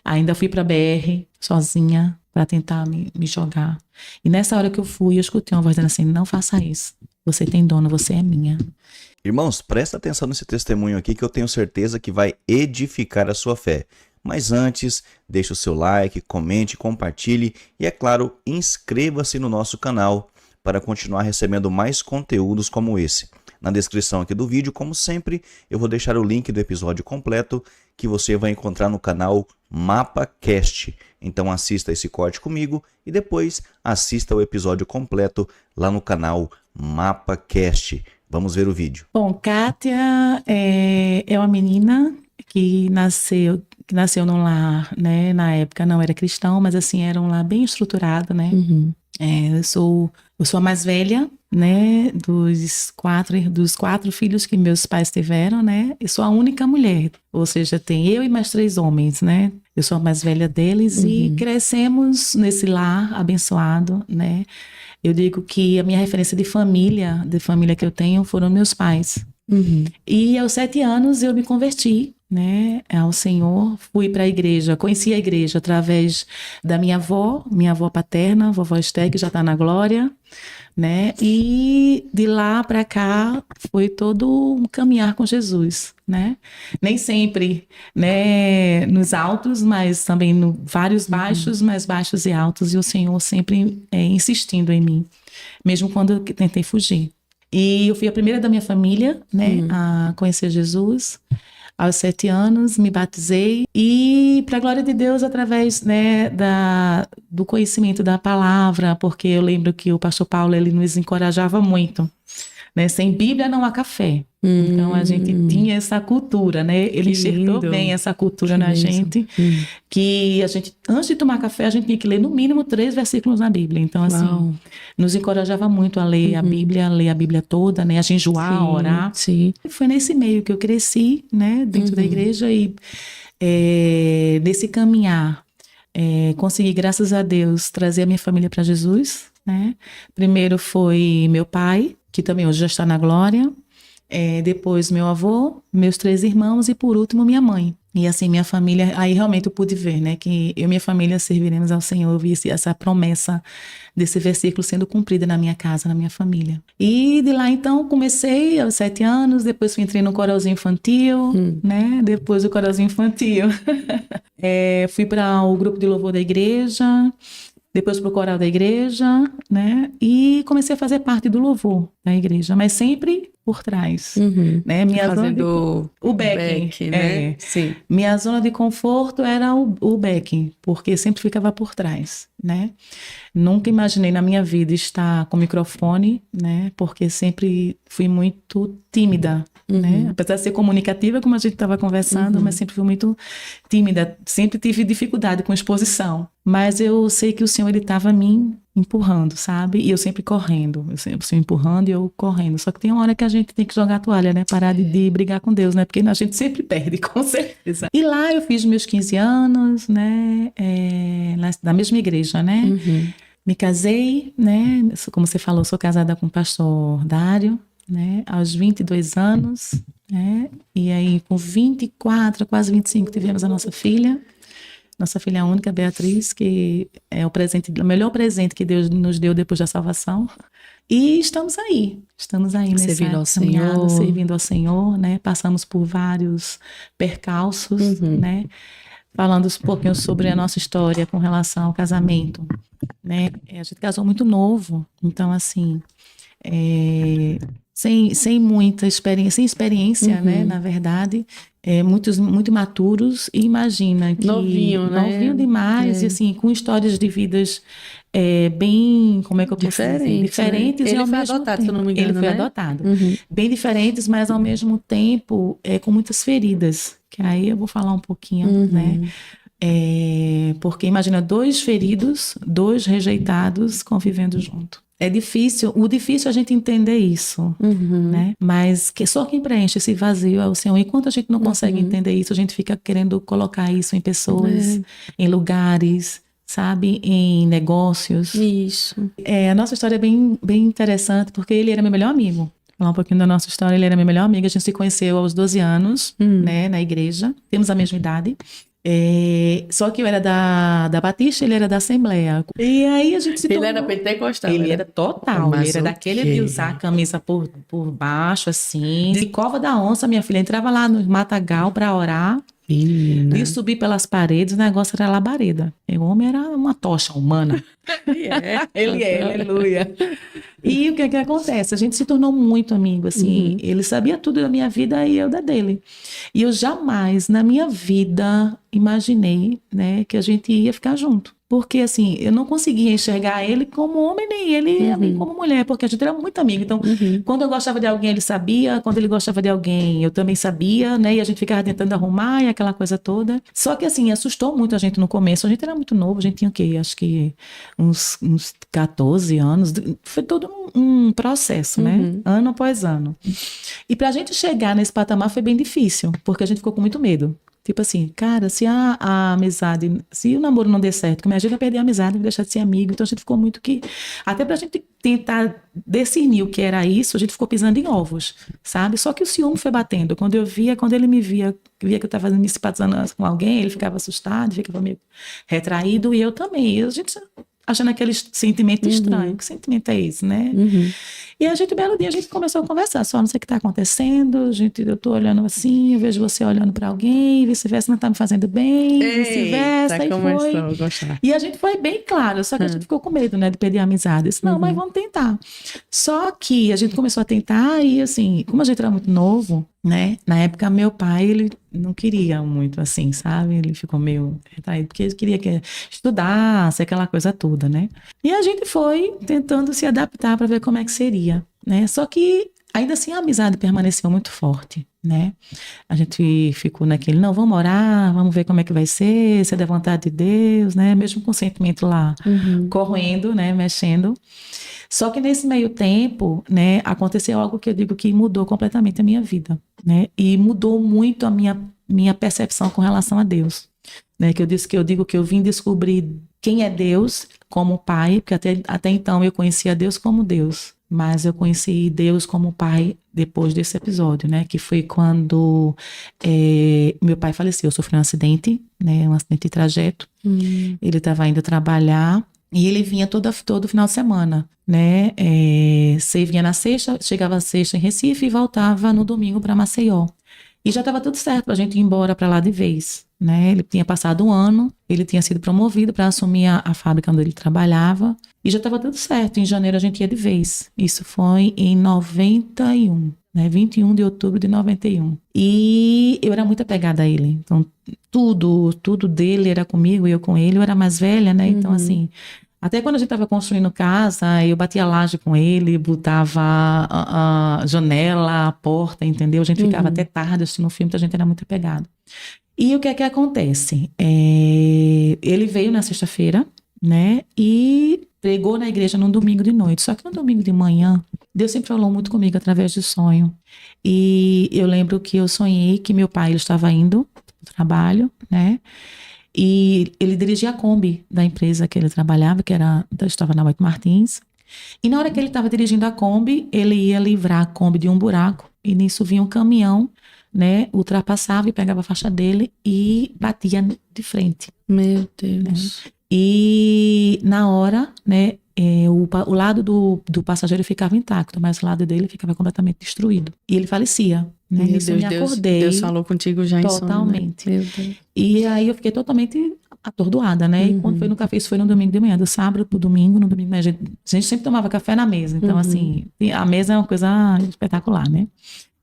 Ainda fui para BR sozinha para tentar me jogar. E nessa hora que eu fui, eu escutei uma voz dizendo assim: não faça isso. Você tem dono, você é minha. Irmãos, presta atenção nesse testemunho aqui que eu tenho certeza que vai edificar a sua fé. Mas antes, deixe o seu like, comente, compartilhe e, é claro, inscreva-se no nosso canal para continuar recebendo mais conteúdos como esse. Na descrição aqui do vídeo, como sempre, eu vou deixar o link do episódio completo que você vai encontrar no canal MapaCast. Então assista esse corte comigo e depois assista o episódio completo lá no canal MapaCast. Vamos ver o vídeo. Bom, Kátia é uma menina que nasceu num lar, né? Na época não era cristão, mas assim, era um lar bem estruturado, né? Eu sou a mais velha, né? Dos quatro filhos que meus pais tiveram, né? Eu sou a única mulher, ou seja, tem eu e mais 3 homens, né? Eu sou a mais velha deles e crescemos nesse lar abençoado, né? Eu digo que a minha referência de família que eu tenho foram meus pais. E aos 7 anos eu me converti, né, ao Senhor, fui para a igreja, conheci a igreja através da minha avó paterna, vovó Esté, que já está na glória, né, e de lá para cá foi todo um caminhar com Jesus, né, nem sempre, né, nos altos, mas também no vários baixos, mas baixos e altos, e o Senhor sempre insistindo em mim, mesmo quando eu tentei fugir. E eu fui a primeira da minha família, né, a conhecer Jesus. Aos 7 anos, me batizei e, para a glória de Deus, através, né, do conhecimento da palavra, porque eu lembro que o pastor Paulo, ele nos encorajava muito, né, sem Bíblia não há café. Então, a gente tinha essa cultura, né, ele enxertou bem essa cultura na gente, que a gente, antes de tomar café, a gente tinha que ler no mínimo 3 versículos na Bíblia. Então, assim, nos encorajava muito a ler a Bíblia toda, né, a jejuar, a orar. Sim. E foi nesse meio que eu cresci, né, dentro da igreja e nesse caminhar, consegui, graças a Deus, trazer a minha família para Jesus, né. Primeiro foi meu pai, que também hoje já está na glória. Depois meu avô, meus 3 irmãos e por último minha mãe. E assim, minha família, aí realmente eu pude ver, né, que eu e minha família serviremos ao Senhor. Eu vi essa promessa desse versículo sendo cumprida na minha casa, na minha família. E de lá então comecei aos 7 anos, depois entrei no coralzinho infantil, né, depois do coralzinho infantil fui para o grupo de louvor da igreja, depois para o coral da igreja, né, e comecei a fazer parte do louvor da igreja, mas sempre por trás, né, Fazendo o backing, né? Sim. Minha zona de conforto era o backing, porque sempre ficava por trás, né, nunca imaginei na minha vida estar com microfone, né, porque sempre fui muito tímida, né, apesar de ser comunicativa, como a gente estava conversando, mas sempre fui muito tímida, sempre tive dificuldade com exposição, mas eu sei que o Senhor, ele estava me empurrando, sabe? E eu sempre correndo, eu sempre empurrando e eu correndo. Só que tem uma hora que a gente tem que jogar a toalha, né? Parar de brigar com Deus, né? Porque a gente sempre perde, com certeza. E lá eu fiz meus 15 anos, né? Na mesma igreja, né? Me casei, né? Como você falou, sou casada com o pastor Dário, né? Aos 22 anos, né? E aí com 24, quase 25, tivemos a nossa filha. Nossa filha única, Beatriz, que é o melhor presente que Deus nos deu depois da salvação. E estamos aí nessa caminhada, servindo ao Senhor, né? Passamos por vários percalços, né? Falando um pouquinho sobre a nossa história com relação ao casamento, né? A gente casou muito novo, então assim, sem muita experiência, sem experiência, né? Na verdade, muito maturos, e imagina que novinho, né? Novinho demais, e assim, com histórias de vidas bem, como é que eu posso dizer? Diferentes, né? Ele e ao foi mesmo adotado, tempo, se eu não me engano, ele foi né? adotado. Bem diferentes, mas ao mesmo tempo com muitas feridas, que aí eu vou falar um pouquinho, né? Porque imagina 2 feridos, 2 rejeitados convivendo junto. É difícil, o difícil é a gente entender isso, né? Mas só quem preenche esse vazio é o Senhor. Enquanto a gente não consegue entender isso, a gente fica querendo colocar isso em pessoas, em lugares, sabe? Em negócios. Isso. A nossa história é bem, bem interessante, porque ele era meu melhor amigo. Falar um pouquinho da nossa história, ele era meu melhor amigo. A gente se conheceu aos 12 anos, né? Na igreja. Temos a mesma idade. Só que eu era da Batista, ele era da Assembleia. E aí a gente se tornou... Ele era pentecostal. Ele era total, Mas ele era daquele de usar a camisa por baixo, assim. De cova da onça, minha filha entrava lá no matagal para orar. Menina. De subir pelas paredes, o negócio era labareda. O homem era uma tocha humana. Ele é, aleluia. E o que acontece? A gente se tornou muito amigo, assim. Ele sabia tudo da minha vida e eu da dele. E eu jamais, na minha vida, imaginei, né, que a gente ia ficar junto. Porque, assim, eu não conseguia enxergar ele como homem, nem ele a mim como mulher, porque a gente era muito amigo. Então, quando eu gostava de alguém, ele sabia. Quando ele gostava de alguém, eu também sabia, né? E a gente ficava tentando arrumar e aquela coisa toda. Só que, assim, assustou muito a gente no começo. A gente era muito novo, a gente tinha o quê? Acho que uns 14 anos. Foi todo um processo, né? Ano após ano. E pra gente chegar nesse patamar foi bem difícil, porque a gente ficou com muito medo. Tipo assim, cara, se a amizade, se o namoro não der certo, que imagina perder a amizade e deixar de ser amigo. Então a gente ficou muito que... Até pra gente tentar discernir o que era isso, a gente ficou pisando em ovos, sabe? Só que o ciúme foi batendo. Quando ele me via que eu estava me simpatizando com alguém, ele ficava assustado, ficava meio retraído, e eu também. E a gente achando aquele sentimento estranho. Que sentimento é esse, né? E a gente, belo dia, a gente começou a conversar. Só não sei o que está acontecendo, eu tô olhando assim, eu vejo você olhando para alguém, vice-versa, não está me fazendo bem, vice-versa, e foi. A gostar. E a gente foi bem claro, só que a gente ficou com medo, né, de perder a amizade. Eu disse, não, mas vamos tentar. Só que a gente começou a tentar e, assim, como a gente era muito novo, né, na época meu pai, ele não queria muito assim, sabe? Ele ficou meio retraído, porque ele queria que estudasse, aquela coisa toda, né? E a gente foi tentando se adaptar para ver como é que seria, né? Só que ainda assim a amizade permaneceu muito forte, né? A gente ficou naquele, não, vamos orar, vamos ver como é que vai ser, se é da vontade de Deus, né? Mesmo com o sentimento lá corroendo, né? Mexendo. Só que nesse meio tempo, né, aconteceu algo que eu digo que mudou completamente a minha vida, né? E mudou muito a minha percepção com relação a Deus, né? Que eu digo que eu vim descobrir quem é Deus como Pai, porque até então eu conhecia Deus como Deus, mas eu conheci Deus como Pai depois desse episódio, né? Que foi quando meu pai faleceu. Eu sofri um acidente, né? Um acidente de trajeto. Ele estava indo trabalhar. E ele vinha todo final de semana, né? Você vinha na sexta, chegava a sexta em Recife e voltava no domingo para Maceió. E já estava tudo certo para a gente ir embora para lá de vez, né? Ele tinha passado um ano, ele tinha sido promovido para assumir a fábrica onde ele trabalhava e já estava tudo certo. Em janeiro a gente ia de vez. Isso foi em 91, né? 21 de outubro de 91. E eu era muito apegada a ele. Então, tudo dele era comigo e eu com ele. Eu era mais velha, né? Então, assim, até quando a gente estava construindo casa, eu batia a laje com ele, botava a janela, a porta, entendeu? A gente ficava até tarde assistindo um filme, então a gente era muito apegado. E o que é que acontece? Ele veio na sexta-feira, né? E pregou na igreja num domingo de noite. Só que no domingo de manhã, Deus sempre falou muito comigo através de sonho. E eu lembro que eu sonhei que meu pai ele estava indo para o trabalho, né? E ele dirigia a Kombi da empresa que ele trabalhava, estava na White Martins. E na hora que ele estava dirigindo a Kombi, ele ia livrar a Kombi de um buraco. E nisso vinha um caminhão, né? Ultrapassava e pegava a faixa dele e batia de frente. Meu Deus. Né? E na hora, né? O lado do passageiro ficava intacto, mas o lado dele ficava completamente destruído. E ele falecia. Né? Meu Isso eu me acordei. Deus falou contigo já em sonho. Totalmente. Né? Meu Deus. E aí eu fiquei totalmente atordoada, né? E quando foi no café, isso foi no domingo de manhã, do sábado pro domingo, no domingo, a gente sempre tomava café na mesa. Então, assim, a mesa é uma coisa espetacular, né?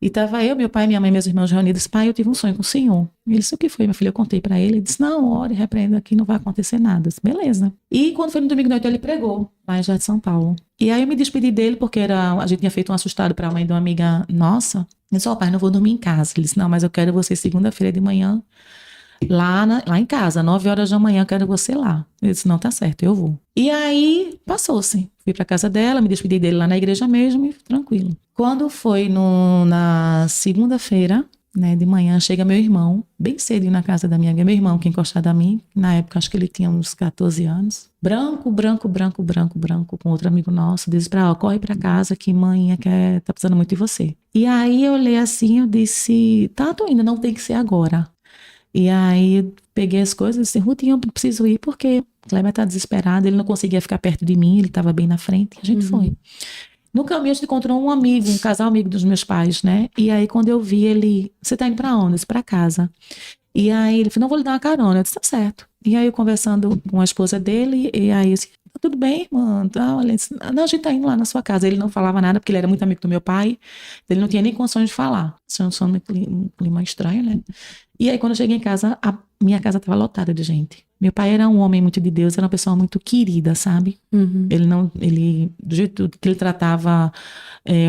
E tava eu, meu pai, minha mãe, meus irmãos reunidos. Pai, eu tive um sonho com o senhor. Ele disse, o que foi, minha filha? Eu contei pra ele. Ele disse, não, ore, repreenda aqui, não vai acontecer nada. Eu disse, beleza. E quando foi no domingo de noite, ele pregou, lá em Jardim de São Paulo. E aí eu me despedi dele, porque a gente tinha feito um assustado pra mãe de uma amiga nossa. Eu disse, pai, não vou dormir em casa. Ele disse, não, mas eu quero você segunda-feira de manhã, lá em casa, 9 horas da manhã, eu quero você lá. Eu disse, não, tá certo, eu vou. E aí, passou-se. Fui pra casa dela, me despedi dele lá na igreja mesmo e tranquilo. Quando foi na segunda-feira, né, de manhã, chega meu irmão, bem cedo na casa da minha amiga, meu irmão que encostado a mim, na época acho que ele tinha uns 14 anos, branco, com outro amigo nosso, disse corre pra casa que mãe tá precisando muito de você. E aí eu olhei assim, eu disse, tá, tô indo, não tem que ser agora. E aí eu peguei as coisas e disse, Rutinha, eu preciso ir porque Kleber tá desesperado, ele não conseguia ficar perto de mim, ele estava bem na frente, a gente foi. No caminho a gente encontrou um amigo, um casal amigo dos meus pais, né? E aí quando eu vi ele, você tá indo pra onde? Eu disse, pra casa. E aí ele falou, não, vou lhe dar uma carona. Eu disse, tá certo. E aí eu conversando com a esposa dele, e aí eu disse, tudo bem, irmã? Tá, olha, disse, não, a gente tá indo lá na sua casa. Ele não falava nada, porque ele era muito amigo do meu pai, ele não tinha nem condições de falar. Só um clima estranho, né? E aí quando eu cheguei em casa, a minha casa estava lotada de gente. Meu pai era um homem muito de Deus, era uma pessoa muito querida, sabe? Do jeito que ele tratava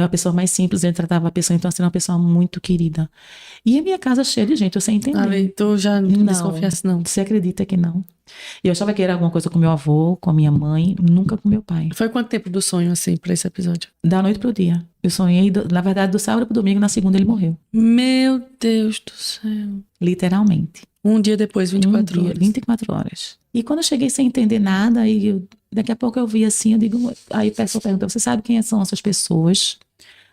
a pessoa mais simples, ele tratava a pessoa, então assim, era uma pessoa muito querida. E a minha casa cheia de gente, eu sem entender. Tu já não desconfiasse, não? Você acredita que não? Eu achava que era alguma coisa com meu avô, com a minha mãe, nunca com meu pai. Foi quanto tempo do sonho, assim, pra esse episódio? Da noite pro dia. Eu sonhei, na verdade, do sábado pro domingo, na segunda ele morreu. Meu Deus do céu. Literalmente. Um dia depois, 24 horas. 24 horas. E quando eu cheguei sem entender nada, daqui a pouco eu vi assim, eu digo, aí a pessoa pergunta, você sabe quem são essas pessoas?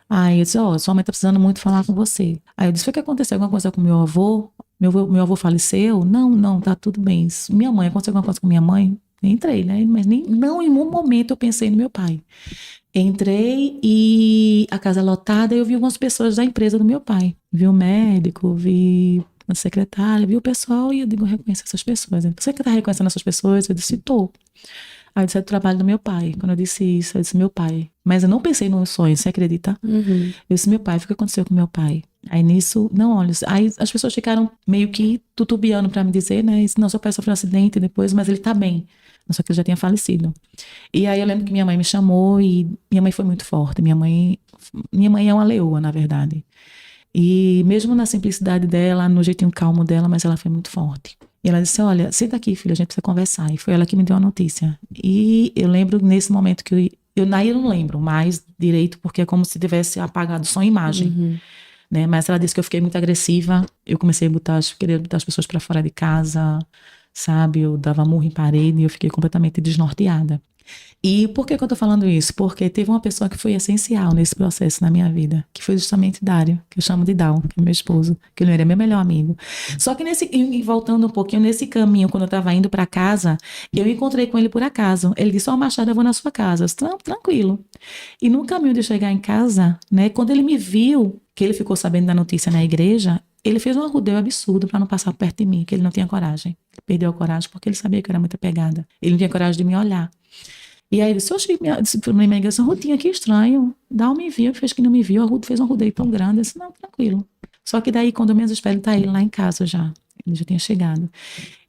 Aí eu disse, sua mãe tá precisando muito falar com você. Aí eu disse, foi que aconteceu alguma coisa com meu avô? Meu avô faleceu? Não, tá tudo bem. Minha mãe, aconteceu alguma coisa com minha mãe? Entrei, né? Mas não em um momento eu pensei no meu pai. Entrei e a casa lotada, eu vi algumas pessoas da empresa do meu pai. Vi o médico, vi a secretária, vi o pessoal e eu digo, reconheço essas pessoas. Você que tá reconhecendo essas pessoas? Eu disse, tô. Aí eu disse, é do trabalho do meu pai. Quando eu disse isso, eu disse, meu pai. Mas eu não pensei no sonho, você acredita? Eu disse, meu pai, o que aconteceu com meu pai? Aí nisso, não, olha, aí as pessoas ficaram meio que tutubiando pra me dizer, né? Não, seu pai sofreu um acidente depois, mas ele tá bem. Só que ele já tinha falecido. E aí eu lembro que minha mãe me chamou e minha mãe foi muito forte. Minha mãe é uma leoa, na verdade. E mesmo na simplicidade dela, no jeitinho calmo dela, mas ela foi muito forte. E ela disse, olha, senta aqui, filha, a gente precisa conversar. E foi ela que me deu a notícia. E eu lembro nesse momento que eu não lembro mais direito, porque é como se tivesse apagado só a imagem. Né? Mas ela disse que eu fiquei muito agressiva. Eu comecei a querer botar as pessoas para fora de casa, sabe? Eu dava murro em parede e eu fiquei completamente desnorteada. E por que eu tô falando isso? Porque teve uma pessoa que foi essencial nesse processo na minha vida, que foi justamente Dário, que eu chamo de Dal, que é meu esposo, que ele era meu melhor amigo. Só que voltando um pouquinho, nesse caminho, quando eu tava indo para casa, eu encontrei com ele por acaso. Ele disse, Machado, eu vou na sua casa. Eu disse, tranquilo. E no caminho de chegar em casa, né, quando ele me viu, que ele ficou sabendo da notícia na igreja, ele fez um arrudeio absurdo para não passar perto de mim, que ele não tinha coragem. Ele perdeu a coragem porque ele sabia que eu era muito apegada. Ele não tinha coragem de me olhar. E aí ele disse, disse para minha amiga, essa Rutinha, que estranho. Dá me viu, fez que não me viu, a Ruth fez um rodeio tão grande. Eu disse, não, tranquilo. Só que daí, quando eu menos espero, ele tá ele lá em casa já. Ele já tinha chegado.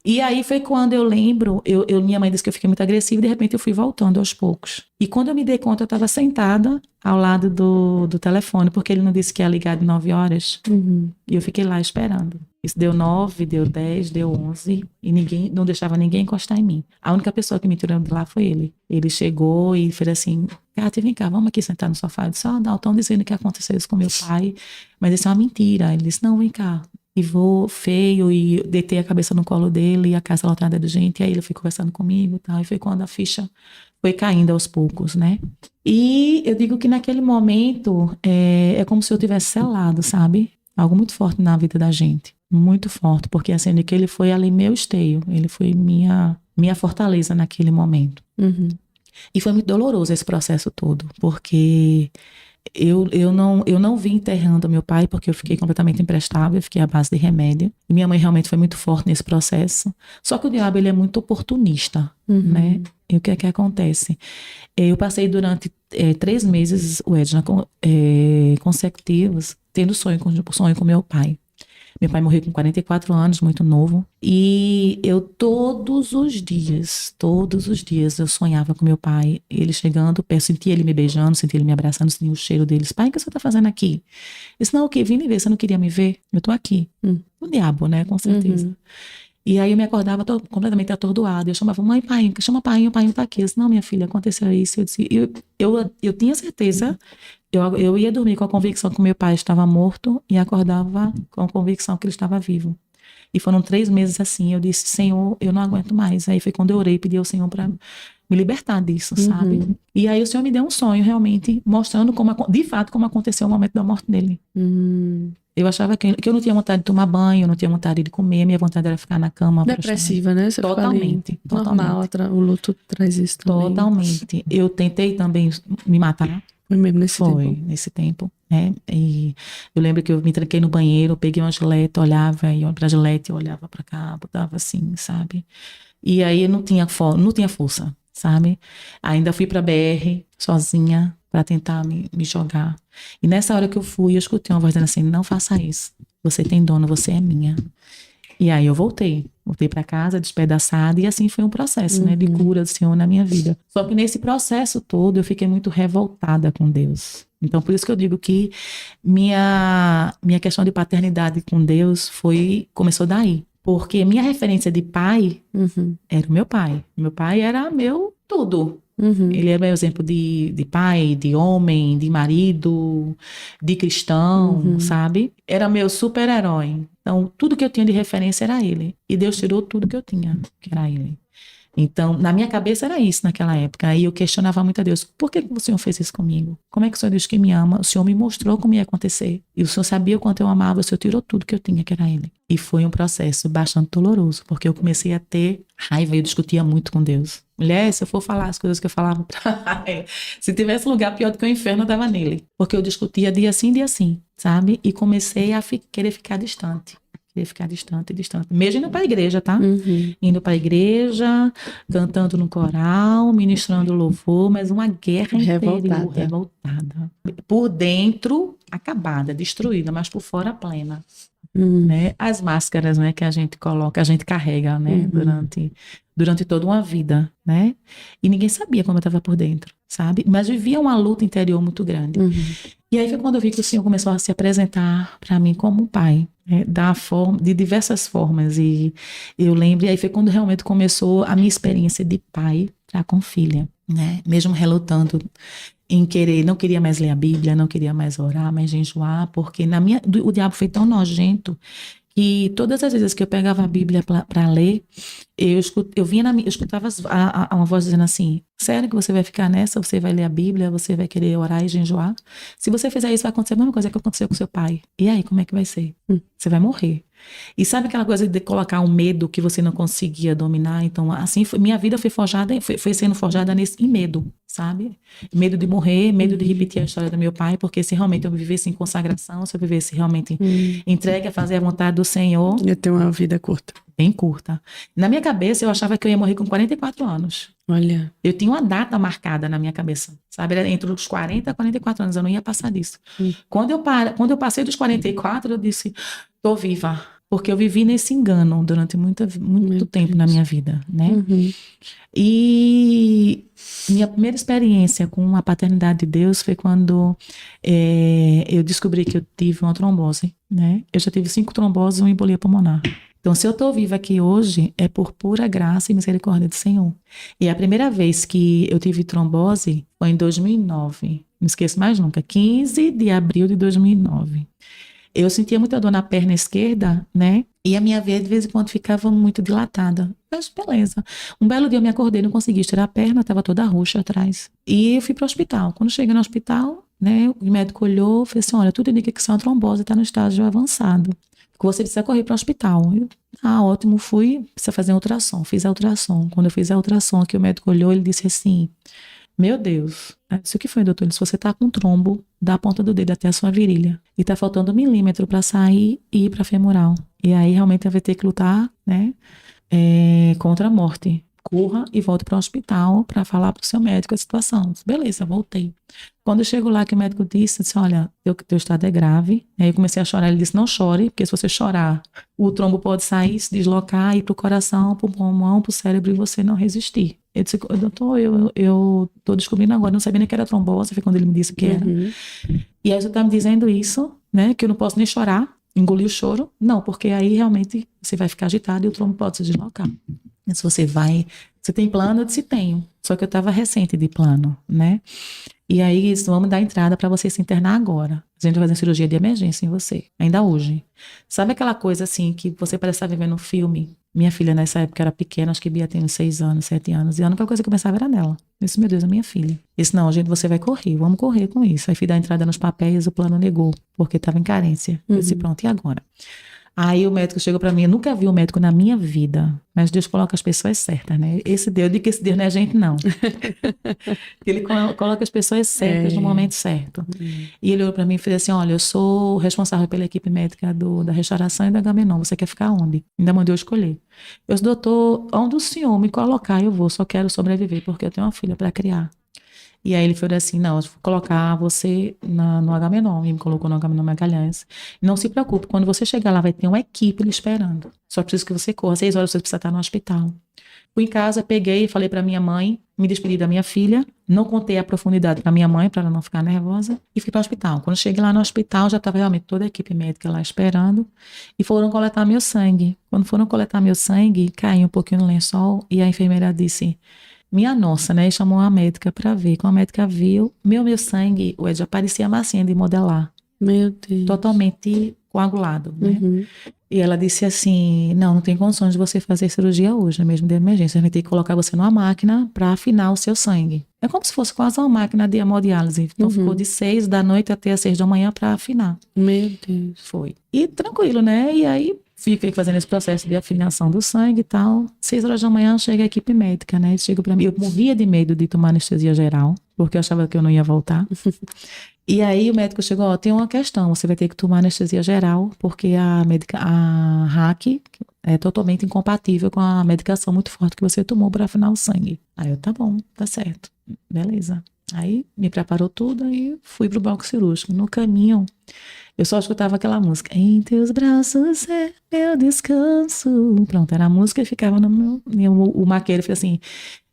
E aí foi quando eu lembro, minha mãe disse que eu fiquei muito agressiva e de repente eu fui voltando aos poucos. E quando eu me dei conta, eu estava sentada ao lado do telefone, porque ele não disse que ia ligar de 9 horas. E eu fiquei lá esperando. Isso deu 9, deu 10, deu 11 e não deixava ninguém encostar em mim. A única pessoa que me tirou de lá foi ele. Ele chegou e fez assim, Cátia, vem cá, vamos aqui sentar no sofá. Eu disse, estão dizendo que aconteceu isso com meu pai, mas isso é uma mentira. Ele disse, não, vem cá. E vou feio e deitei a cabeça no colo dele e a casa lotada de gente. E aí ele foi conversando comigo e tal. E foi quando a ficha foi caindo aos poucos, né? E eu digo que naquele momento é como se eu tivesse selado, sabe? Algo muito forte na vida da gente. Muito forte. Porque assim, que ele foi ali meu esteio. Ele foi minha fortaleza naquele momento. E foi muito doloroso esse processo todo. Porque eu não vim enterrando meu pai porque eu fiquei completamente imprestável, eu fiquei à base de remédio. E minha mãe realmente foi muito forte nesse processo. Só que o diabo, ele é muito oportunista, né? E o que é que acontece? Eu passei durante 3 meses, Edna, consecutivos, tendo sonho com meu pai. Meu pai morreu com 44 anos, muito novo. E eu todos os dias, eu sonhava com meu pai. Ele chegando, eu sentia ele me beijando, sentia ele me abraçando, sentia o cheiro deles. Pai, o que você tá fazendo aqui? Eu disse, não, o quê? Vim me ver, você não queria me ver? Eu tô aqui. O diabo, né? Com certeza. E aí eu me acordava completamente atordoada. Eu chamava, mãe, pai, chama pai, o pai tá aqui. Eu disse, não, minha filha, aconteceu isso. Eu disse, eu tinha certeza. Eu ia dormir com a convicção que meu pai estava morto e acordava com a convicção que ele estava vivo. E foram 3 meses assim. Eu disse, Senhor, eu não aguento mais. Aí foi quando eu orei e pedi ao Senhor para me libertar disso, sabe? E aí o Senhor me deu um sonho realmente mostrando de fato como aconteceu o momento da morte dele. Eu achava que eu não tinha vontade de tomar banho, eu não tinha vontade de comer, minha vontade era ficar na cama. Depressiva, né? Você totalmente. Normal, o luto traz isso também. Totalmente. Eu tentei também me matar. Foi mesmo nesse tempo? Foi, nesse tempo. Né? E eu lembro que eu me tranquei no banheiro, peguei uma gilete, olhava, ia pra gilete, olhava pra cá, botava assim, sabe? E aí eu não tinha força, sabe? Ainda fui pra BR, sozinha, para tentar me jogar. E nessa hora que eu fui, eu escutei uma voz dizendo assim, não faça isso. Você tem dono, você é minha. E aí eu voltei para casa despedaçada e assim foi um processo, né, de cura do Senhor na minha vida. Só que nesse processo todo eu fiquei muito revoltada com Deus. Então por isso que eu digo que minha questão de paternidade com Deus começou daí. Porque minha referência de pai era o meu pai. Meu pai era meu tudo. Ele era meu exemplo de pai, de homem, de marido, de cristão, sabe? Era meu super-herói. Então, tudo que eu tinha de referência era ele. E Deus tirou tudo que eu tinha, que era ele. Então, na minha cabeça era isso naquela época. Aí eu questionava muito a Deus. Por que o Senhor fez isso comigo? Como é que o Senhor Deus que me ama? O Senhor me mostrou como ia acontecer. E o Senhor sabia o quanto eu amava. O Senhor tirou tudo que eu tinha, que era ele. E foi um processo bastante doloroso. Porque eu comecei a ter raiva. Eu discutia muito com Deus. Mulher, se eu for falar as coisas que eu falava pra ele, se tivesse lugar pior do que o inferno, eu dava nele. Porque eu discutia dia sim, sabe? E comecei a querer ficar distante. Queria ficar distante. Mesmo indo para a igreja, tá? Indo para a igreja, cantando no coral, ministrando louvor, mas uma guerra interior, revoltada. Por dentro, acabada, destruída, mas por fora, plena. Né? As máscaras, né, que a gente coloca, a gente carrega, né, durante toda uma vida, né? E ninguém sabia como eu estava por dentro, sabe? Mas vivia uma luta interior muito grande. E aí foi quando eu vi que o Senhor começou a se apresentar para mim como um pai, né? De diversas formas. E eu lembro, e aí foi quando realmente começou a minha experiência de pai para com filha, né? Mesmo relutando em não queria mais ler a Bíblia, não queria mais orar, mais jejuar, porque o diabo foi tão nojento que todas as vezes que eu pegava a Bíblia para ler, eu escutava uma voz dizendo assim, sério que você vai ficar nessa? Você vai ler a Bíblia, você vai querer orar e jejuar? Se você fizer isso, vai acontecer a mesma coisa que aconteceu com seu pai. E aí, como é que vai ser? Você vai morrer. E sabe aquela coisa de colocar um medo que você não conseguia dominar? Então, assim, minha vida foi sendo forjada em medo, sabe? Medo de morrer, medo de repetir a história do meu pai, porque se realmente eu vivesse em consagração, se eu vivesse realmente entregue a fazer a vontade do Senhor... Eu tenho uma vida curta. Bem curta. Na minha cabeça, eu achava que eu ia morrer com 44 anos. Olha. Eu tinha uma data marcada na minha cabeça, sabe? Era entre os 40 e 44 anos, eu não ia passar disso. Quando eu passei dos 44, eu disse, tô viva. Porque eu vivi nesse engano durante muito tempo na minha vida, né? E minha primeira experiência com a paternidade de Deus foi quando eu descobri que eu tive uma trombose, né? Eu já tive 5 tromboses e uma embolia pulmonar. Então, se eu estou viva aqui hoje, é por pura graça e misericórdia do Senhor. E a primeira vez que eu tive trombose foi em 2009. Não esqueço mais nunca. 15 de abril de 2009. Eu sentia muita dor na perna esquerda, né? E a minha veia, de vez em quando, ficava muito dilatada. Mas beleza. Um belo dia eu me acordei, não consegui estirar a perna, estava toda roxa atrás. E eu fui para o hospital. Quando cheguei no hospital, né, o médico olhou e falou assim, olha, tudo indica que isso é uma trombose, está no estágio avançado. Você precisa correr para o hospital. Ótimo, precisa fazer um ultrassom. Fiz a ultrassom. Quando eu fiz a ultrassom, que o médico olhou, ele disse assim, meu Deus, isso que foi, doutor? Ele disse, você está com trombo da ponta do dedo até a sua virilha. E está faltando 1 milímetro para sair e ir para femoral. E aí realmente vai ter que lutar, né, contra a morte. Corra e volte para o hospital para falar para o seu médico a situação. Disse, beleza, voltei. Quando eu chego lá, que o médico disse, olha, teu estado é grave. Aí eu comecei a chorar. Ele disse, não chore, porque se você chorar, o trombo pode sair, se deslocar, ir para o coração, para o pulmão, para o cérebro e você não resistir. Eu disse, doutor, eu tô descobrindo agora, não sabia nem que era trombose, foi quando ele me disse que era. E aí você tá me dizendo isso, né, que eu não posso nem chorar, engolir o choro. Não, porque aí realmente você vai ficar agitado e o trombo pode se deslocar. Se você tem plano? Eu disse, tenho. Só que eu estava recente de plano, né? E aí, vamos dar entrada para você se internar agora. A gente vai fazer cirurgia de emergência em você, ainda hoje. Sabe aquela coisa assim, que você parece estar vivendo um filme? Minha filha nessa época era pequena, acho que Bia tem uns 6 anos, 7 anos. E a única coisa que eu pensava era nela. Eu disse, meu Deus, é minha filha. Eu disse, não, gente, você vai correr, vamos correr com isso. Aí fui dar entrada nos papéis, o plano negou, porque estava em carência. Eu disse, pronto, e agora? Aí o médico chegou pra mim, eu nunca vi um médico na minha vida, mas Deus coloca as pessoas certas, né? Eu digo que esse Deus não é gente, não. Ele coloca as pessoas certas no momento certo. E ele olhou pra mim e fez assim, olha, eu sou responsável pela equipe médica da restauração e da Agamenon, você quer ficar onde? Ainda mandou eu escolher. Eu disse, doutor, onde o senhor me colocar, eu vou, só quero sobreviver, porque eu tenho uma filha pra criar. E aí ele falou assim, não, eu vou colocar você no Agamenon. E me colocou no Agamenon Magalhães. Não se preocupe, quando você chegar lá vai ter uma equipe lhe esperando. Só preciso que você corra. 6 horas você precisa estar no hospital. Fui em casa, peguei e falei para minha mãe, me despedi da minha filha. Não contei a profundidade para minha mãe, para ela não ficar nervosa. E fui para o hospital. Quando cheguei lá no hospital, já estava realmente toda a equipe médica lá esperando. E foram coletar meu sangue. Quando foram coletar meu sangue, caí um pouquinho no lençol. E a enfermeira disse... Minha nossa, né? E chamou a médica para ver. Quando a médica viu, meu sangue, o já parecia massinha de modelar. Meu Deus. Totalmente coagulado, né? E ela disse assim, não tem condições de você fazer cirurgia hoje, mesmo de emergência. A gente tem que colocar você numa máquina para afinar o seu sangue. É como se fosse quase uma máquina de hemodiálise. Então ficou de 6 da noite até as 6 da manhã para afinar. Meu Deus. Foi. E tranquilo, né? E aí... Fiquei fazendo esse processo de afinação do sangue e tal. 6 horas da manhã chega a equipe médica, né? Chega pra mim. Eu morria de medo de tomar anestesia geral, porque eu achava que eu não ia voltar. E aí o médico chegou, ó, tem uma questão, você vai ter que tomar anestesia geral, porque a RAC é totalmente incompatível com a medicação muito forte que você tomou para afinar o sangue. Aí eu, tá bom, tá certo. Beleza. Aí me preparou tudo e fui pro bloco cirúrgico. No caminho, eu só escutava aquela música. Em teus braços é meu descanso. Pronto, era a música e ficava no meu... O maqueiro fez assim,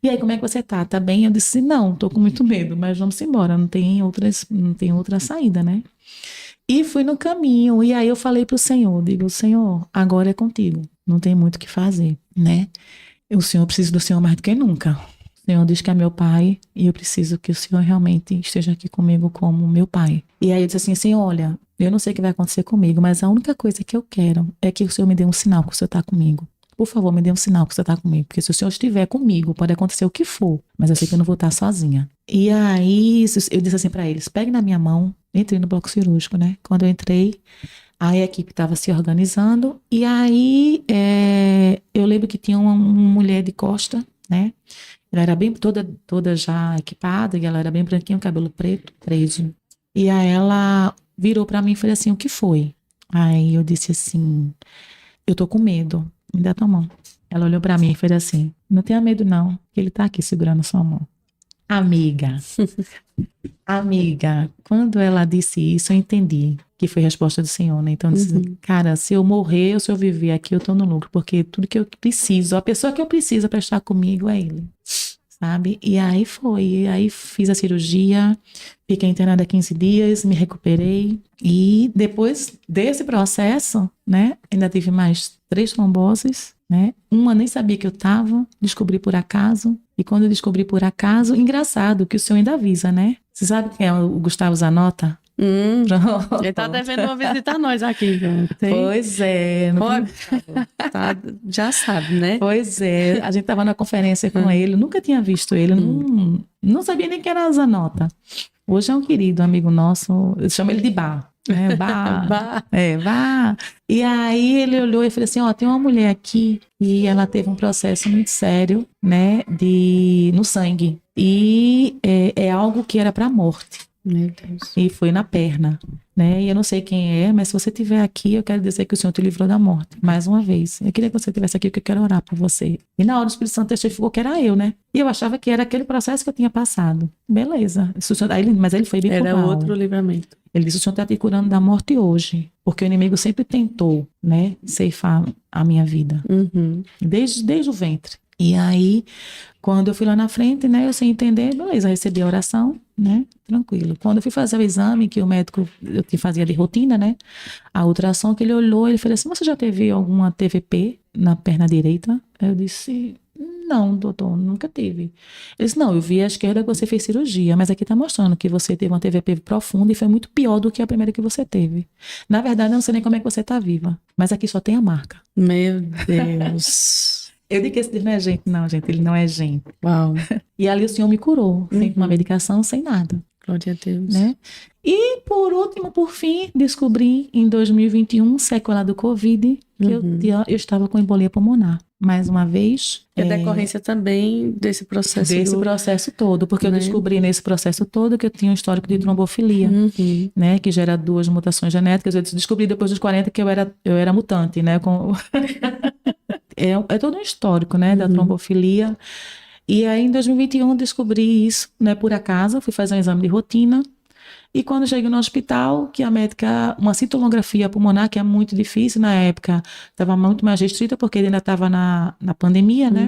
e aí, como é que você tá? Tá bem? Eu disse, não, tô com muito medo, mas vamos embora, não tem outra saída, né? E fui no caminho, e aí eu falei pro Senhor, digo, Senhor, agora é contigo, não tem muito o que fazer, né? Eu preciso do Senhor mais do que nunca. O Senhor diz que é meu pai e eu preciso que o Senhor realmente esteja aqui comigo como meu pai. E aí eu disse assim, Senhor, olha, eu não sei o que vai acontecer comigo, mas a única coisa que eu quero é que o Senhor me dê um sinal que o Senhor está comigo. Por favor, me dê um sinal que o Senhor está comigo, porque se o Senhor estiver comigo, pode acontecer o que for, mas eu sei que eu não vou estar sozinha. E aí eu disse assim para eles, pegue na minha mão, entrei no bloco cirúrgico, né? Quando eu entrei, a equipe estava se organizando, e aí eu lembro que tinha uma mulher de costa, né? Ela era bem toda já equipada, e ela era bem branquinha, cabelo preto, preso. E aí ela virou para mim e falou assim, o que foi? Aí eu disse assim, eu tô com medo, me dá tua mão. Ela olhou para mim e fez assim, não tenha medo não, que ele tá aqui segurando sua mão. Amiga, quando ela disse isso, eu entendi que foi a resposta do Senhor, né? Então, eu disse, cara, se eu morrer ou se eu viver aqui, eu tô no lucro, porque tudo que eu preciso, a pessoa que eu preciso para estar comigo é ele, sabe? E aí foi, e aí fiz a cirurgia, fiquei internada 15 dias, me recuperei, e depois desse processo, né, ainda tive mais 3 tromboses, né? Uma nem sabia que eu tava, descobri por acaso. E quando eu descobri por acaso, engraçado que o senhor ainda avisa, né? Você sabe quem é o Gustavo Zanota? Ele tá devendo uma visita a nós aqui. Pois é. Tá, já sabe, né? Pois é. A gente tava na conferência com ele, nunca tinha visto ele, não sabia nem que era Zanota. Hoje é um querido amigo nosso, eu chamo ele de Bar. Bah. Bah. E aí ele olhou e falou assim, ó, tem uma mulher aqui e ela teve um processo muito sério, né, no sangue. E é algo que era pra morte. Meu Deus. E foi na perna, né? E eu não sei quem é, mas se você estiver aqui, eu quero dizer que o Senhor te livrou da morte. Mais uma vez. Eu queria que você estivesse aqui, porque eu quero orar por você. E na hora o Espírito Santo testificou que era eu, né? E eu achava que era aquele processo que eu tinha passado. Beleza. Mas ele foi bem Era formal. outro livramento. Ele disse, o Senhor está te curando da morte hoje. Porque o inimigo sempre tentou, né? Ceifar a minha vida. Desde o ventre. E aí, quando eu fui lá na frente, né, eu sem entender, beleza, recebi a oração, né, tranquilo. Quando eu fui fazer o exame, que o médico, eu que fazia de rotina, né, a ultrassom, que ele olhou, ele falou assim, você já teve alguma TVP na perna direita? Eu disse, não, doutor, nunca tive. Ele disse, não, eu vi à esquerda que você fez cirurgia, mas aqui tá mostrando que você teve uma TVP profunda e foi muito pior do que a primeira que você teve. Na verdade, eu não sei nem como é que você tá viva, mas aqui só tem a marca. Meu Deus. Eu digo que esse não é gente, não, gente, ele não é gente. Uau. E ali o senhor me curou, sem uma medicação, sem nada. Glória a Deus. Né? E, por último, por fim, descobri em 2021, sequela do Covid, que eu estava com embolia pulmonar. Mais uma vez. E a decorrência também desse processo. Processo todo, porque eu descobri nesse processo todo que eu tinha um histórico de trombofilia, né? Que gera 2 mutações genéticas. Eu descobri depois dos 40 que eu era mutante, né? É todo um histórico, né? Da trombofilia. E aí, em 2021, descobri isso, né? Por acaso, fui fazer um exame de rotina. E quando cheguei no hospital, que a médica, uma cintilografia pulmonar, que é muito difícil na época, estava muito mais restrita, porque ele ainda estava na pandemia, né?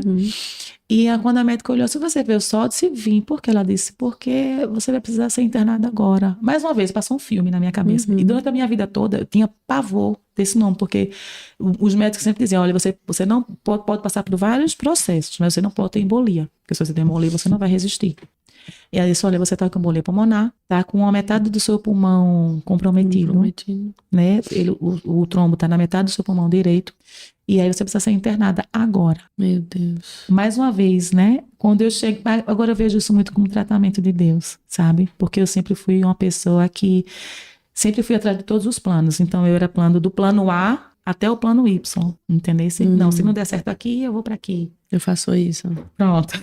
E quando a médica olhou, se você veio só, eu disse, vim. Por que? Ela disse, porque você vai precisar ser internada agora. Mais uma vez, passou um filme na minha cabeça. E durante a minha vida toda, eu tinha pavor desse nome, porque os médicos sempre diziam, olha, você não pode passar por vários processos, mas você não pode ter embolia. Porque se você tem embolia, você não vai resistir. E ela disse, olha, você está com embolia pulmonar, está com a metade do seu pulmão comprometido. Né? O trombo está na metade do seu pulmão direito. E aí você precisa ser internada agora. Meu Deus. Mais uma vez, né? Quando eu chego... Agora eu vejo isso muito como tratamento de Deus, sabe? Porque eu sempre fui uma pessoa que... Sempre fui atrás de todos os planos. Então eu era do plano A até o plano Y, entendeu? Não, se não der certo aqui, eu vou para aqui. Eu faço isso. Pronto.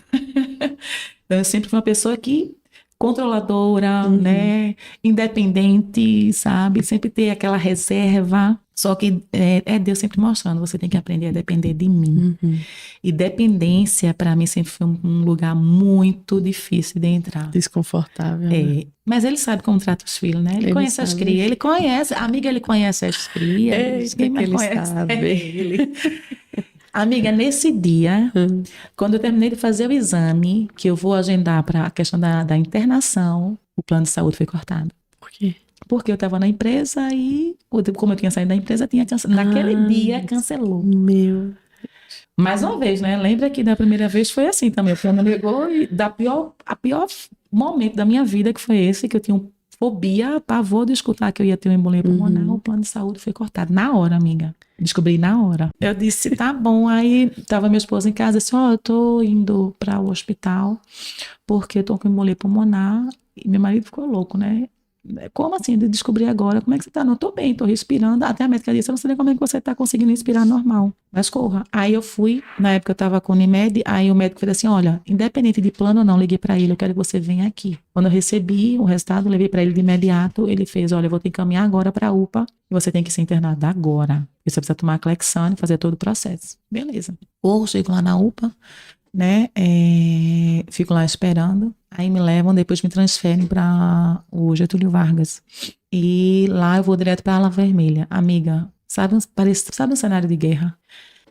Eu sempre fui uma pessoa que controladora, né? Independente, sabe? Sempre ter aquela reserva. Só que é Deus sempre mostrando, você tem que aprender a depender de mim. E dependência, para mim, sempre foi um lugar muito difícil de entrar. Desconfortável. Né? Mas ele sabe como trata os filhos, né? Ele conhece as crias, ele conhece, amiga, ele conhece as crias. Quem mais conhece ele. Amiga, nesse dia, quando eu terminei de fazer o exame, que eu vou agendar para a questão da internação, o plano de saúde foi cortado. Por quê? Porque eu estava na empresa e, como eu tinha saído da empresa, tinha cancelado. Naquele dia, cancelou. Meu. Mais uma vez, né? Lembra que da primeira vez foi assim também. O plano ligou e a pior momento da minha vida, que foi esse, que eu tinha fobia, pavor de escutar que eu ia ter uma embolia pulmonar, o plano de saúde foi cortado. Na hora, amiga. Descobri na hora. Eu disse, tá bom. Aí tava minha esposa em casa, disse, eu tô indo para o hospital porque eu tô com embolia pulmonar. E meu marido ficou louco, né? Como assim? De descobrir agora. Como é que você tá? Não, tô bem, tô respirando. Até a médica disse, eu não sei nem como é que você tá conseguindo respirar normal. Mas corra. Aí eu fui, na época eu tava com o Unimed, aí o médico fez assim, olha, independente de plano ou não, liguei pra ele, eu quero que você venha aqui. Quando eu recebi o resultado, levei pra ele de imediato, ele fez, olha, eu vou te encaminhar agora pra UPA e você tem que ser internado agora. Você precisa tomar Clexane e fazer todo o processo. Beleza. Ou chego lá na UPA, né, fico lá esperando, aí me levam, depois me transferem para o Getúlio Vargas, e lá eu vou direto para a ala vermelha. Amiga, sabe um cenário de guerra?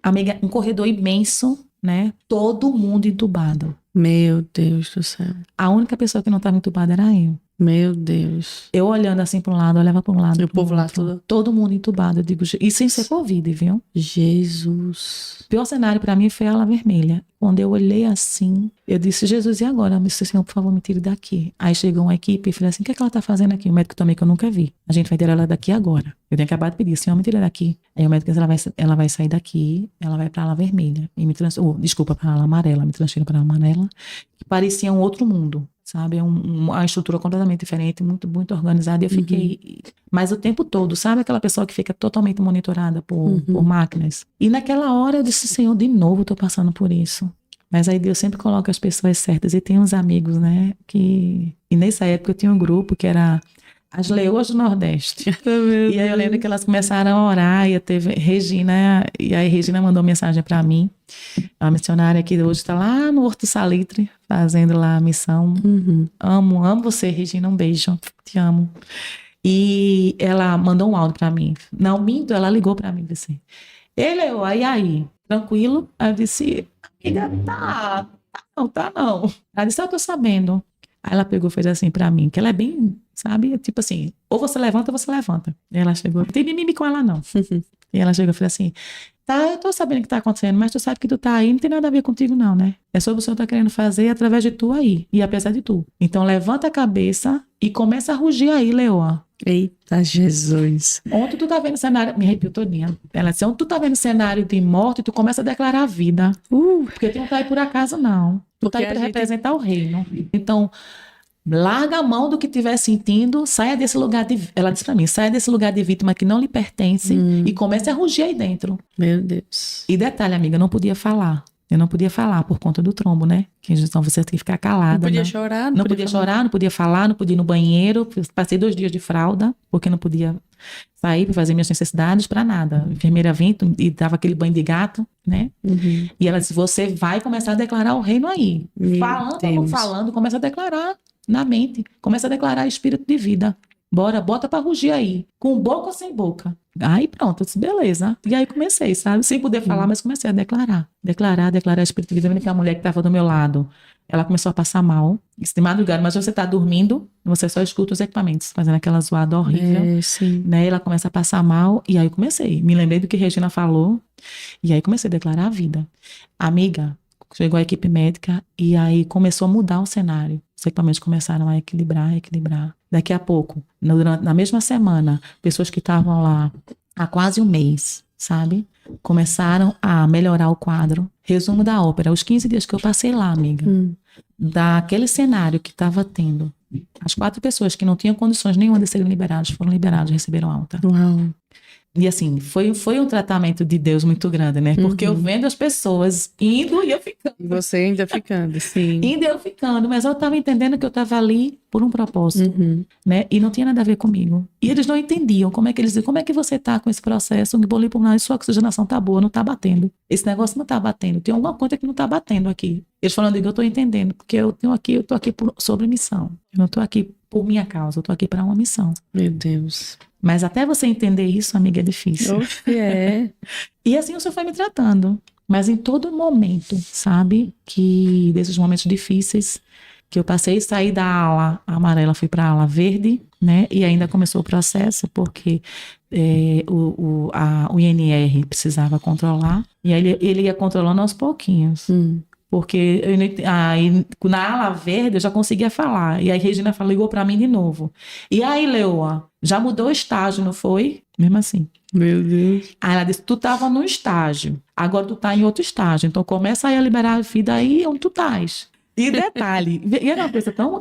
Amiga, um corredor imenso, né, todo mundo entubado. Meu Deus do céu. A única pessoa que não estava entubada era eu. Meu Deus. Eu olhando assim para um lado, olhava para um lado. E o povo lá todo mundo entubado. Eu digo, e sem ser Covid, viu? Jesus. O pior cenário para mim foi a ala vermelha. Quando eu olhei assim, eu disse, Jesus, e agora? Eu disse, Senhor, por favor, me tire daqui. Aí chegou uma equipe e falei assim, o que é que ela tá fazendo aqui? O médico também que eu nunca vi. A gente vai tirar ela daqui agora. Eu tenho acabado de pedir, Senhor, me tira daqui. Aí o médico disse, ela vai sair daqui, ela vai pra ala vermelha. E desculpa, pra ala amarela. Me transferiram pra ala amarela. Que parecia um outro mundo. Sabe, uma estrutura completamente diferente, muito, muito organizada, e eu fiquei, mas o tempo todo, sabe aquela pessoa que fica totalmente monitorada por máquinas? E naquela hora eu disse, Senhor, de novo eu tô passando por isso. Mas aí Deus sempre coloca as pessoas certas, e tem uns amigos, né, e nessa época eu tinha um grupo que era as Leoas do Nordeste. E aí eu lembro que elas começaram a orar, e teve Regina, e aí Regina mandou mensagem para mim, a missionária que hoje está lá no Horto Salitre, fazendo lá a missão. Amo você, Regina, um beijo, te amo. E ela mandou um áudio para mim. Não minto, ela ligou para mim, disse, e aí, tranquilo? Aí eu disse, amiga, tá não. Ela disse, eu tô sabendo. Aí ela pegou e fez assim pra mim, que ela é bem, sabe, tipo assim, ou você levanta ou você levanta. E ela chegou, não tem mimimi com ela não. E ela chegou e falou assim, tá, eu tô sabendo o que tá acontecendo, mas tu sabe que tu tá aí, não tem nada a ver contigo não, né? É sobre o que o Senhor tá querendo fazer através de tu aí, e apesar de tu. Então levanta a cabeça e começa a rugir aí, leoa. Eita, Jesus. Ontem tu tá vendo cenário, me arrepio todinha. Ela disse, ontem tu tá vendo cenário de morte e tu começa a declarar a vida. Porque tu não tá aí por acaso não. Tu tá aí pra representar o reino. Então, larga a mão do que estiver sentindo, saia desse lugar de... Ela disse pra mim, saia desse lugar de vítima que não lhe pertence e comece a rugir aí dentro. Meu Deus. E detalhe, amiga, eu não podia falar. Eu não podia falar por conta do trombo, né? Que então você tem que ficar calada. Não podia chorar? Não podia chorar, não podia falar, não podia ir no banheiro. Passei 2 dias de fralda, porque não podia sair para fazer minhas necessidades, para nada. A enfermeira vinha e dava aquele banho de gato, né? E ela disse, você vai começar a declarar o reino aí. Falando ou não falando, começa a declarar na mente. Começa a declarar espírito de vida. Bora, bota pra rugir aí. Com boca ou sem boca? Aí pronto, eu disse, beleza. E aí comecei, sabe? Sem poder falar, mas comecei a declarar. Declarar espírito de vida. Vendo que a mulher que estava do meu lado, ela começou a passar mal. Isso de madrugada, mas você tá dormindo, você só escuta os equipamentos, fazendo aquela zoada horrível. Né? Ela começa a passar mal, e aí eu comecei. Me lembrei do que Regina falou, e aí comecei a declarar a vida. Amiga, chegou a equipe médica, e aí começou a mudar o cenário. Os equipamentos começaram a equilibrar. Daqui a pouco, na mesma semana, pessoas que estavam lá há quase um mês, sabe? Começaram a melhorar o quadro. Resumo da ópera, os 15 dias que eu passei lá, amiga, daquele cenário que estava tendo, as 4 pessoas que não tinham condições nenhuma de serem liberadas, foram liberadas, receberam alta. Uau. E assim, foi um tratamento de Deus muito grande, né? Porque eu vendo as pessoas indo e eu ficando. E você ainda ficando, sim. Indo e eu ficando, mas eu estava entendendo que eu estava ali por um propósito, né? E não tinha nada a ver comigo. E eles não entendiam como é que eles diziam, como é que você tá com esse processo, um embolia pulmonar, sua oxigenação tá boa, não tá batendo. Esse negócio não tá batendo, tem alguma coisa que não tá batendo aqui. Eles falando, eu tô entendendo, porque eu tô aqui sobre missão. Eu não tô aqui por minha causa, eu tô aqui para uma missão. Meu Deus. Mas até você entender isso, amiga, é difícil. E assim o Senhor foi me tratando. Mas em todo momento, sabe? Que desses momentos difíceis que eu passei, saí da ala amarela, fui para a ala verde, né? E ainda começou o processo, porque o INR precisava controlar. E aí ele ia controlando aos pouquinhos. Porque aí, na ala verde eu já conseguia falar. E aí Regina ligou para mim de novo. E aí, Leoa, já mudou o estágio, não foi? Mesmo assim. Meu Deus. Aí ela disse, tu tava no estágio, agora tu tá em outro estágio. Então começa aí a liberar a vida aí onde tu estás. E detalhe, e era uma coisa tão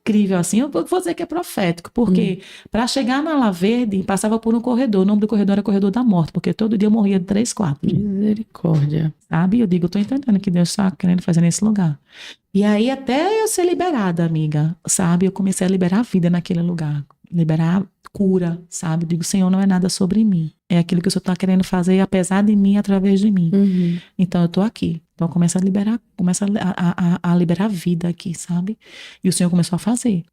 incrível assim, eu vou dizer que é profético, porque para chegar na ala verde, passava por um corredor, o nome do corredor era corredor da morte, porque todo dia eu morria de 3, 4. Misericórdia. Sabe? Eu digo, eu tô entendendo o que Deus está querendo fazer nesse lugar. E aí, até eu ser liberada, amiga, sabe? Eu comecei a liberar a vida naquele lugar, liberar cura, sabe? Eu digo, Senhor, não é nada sobre mim. É aquilo que o Senhor está querendo fazer, apesar de mim, através de mim. Então, eu tô aqui. Então, começa a liberar, a liberar vida aqui, sabe? E o Senhor começou a fazer.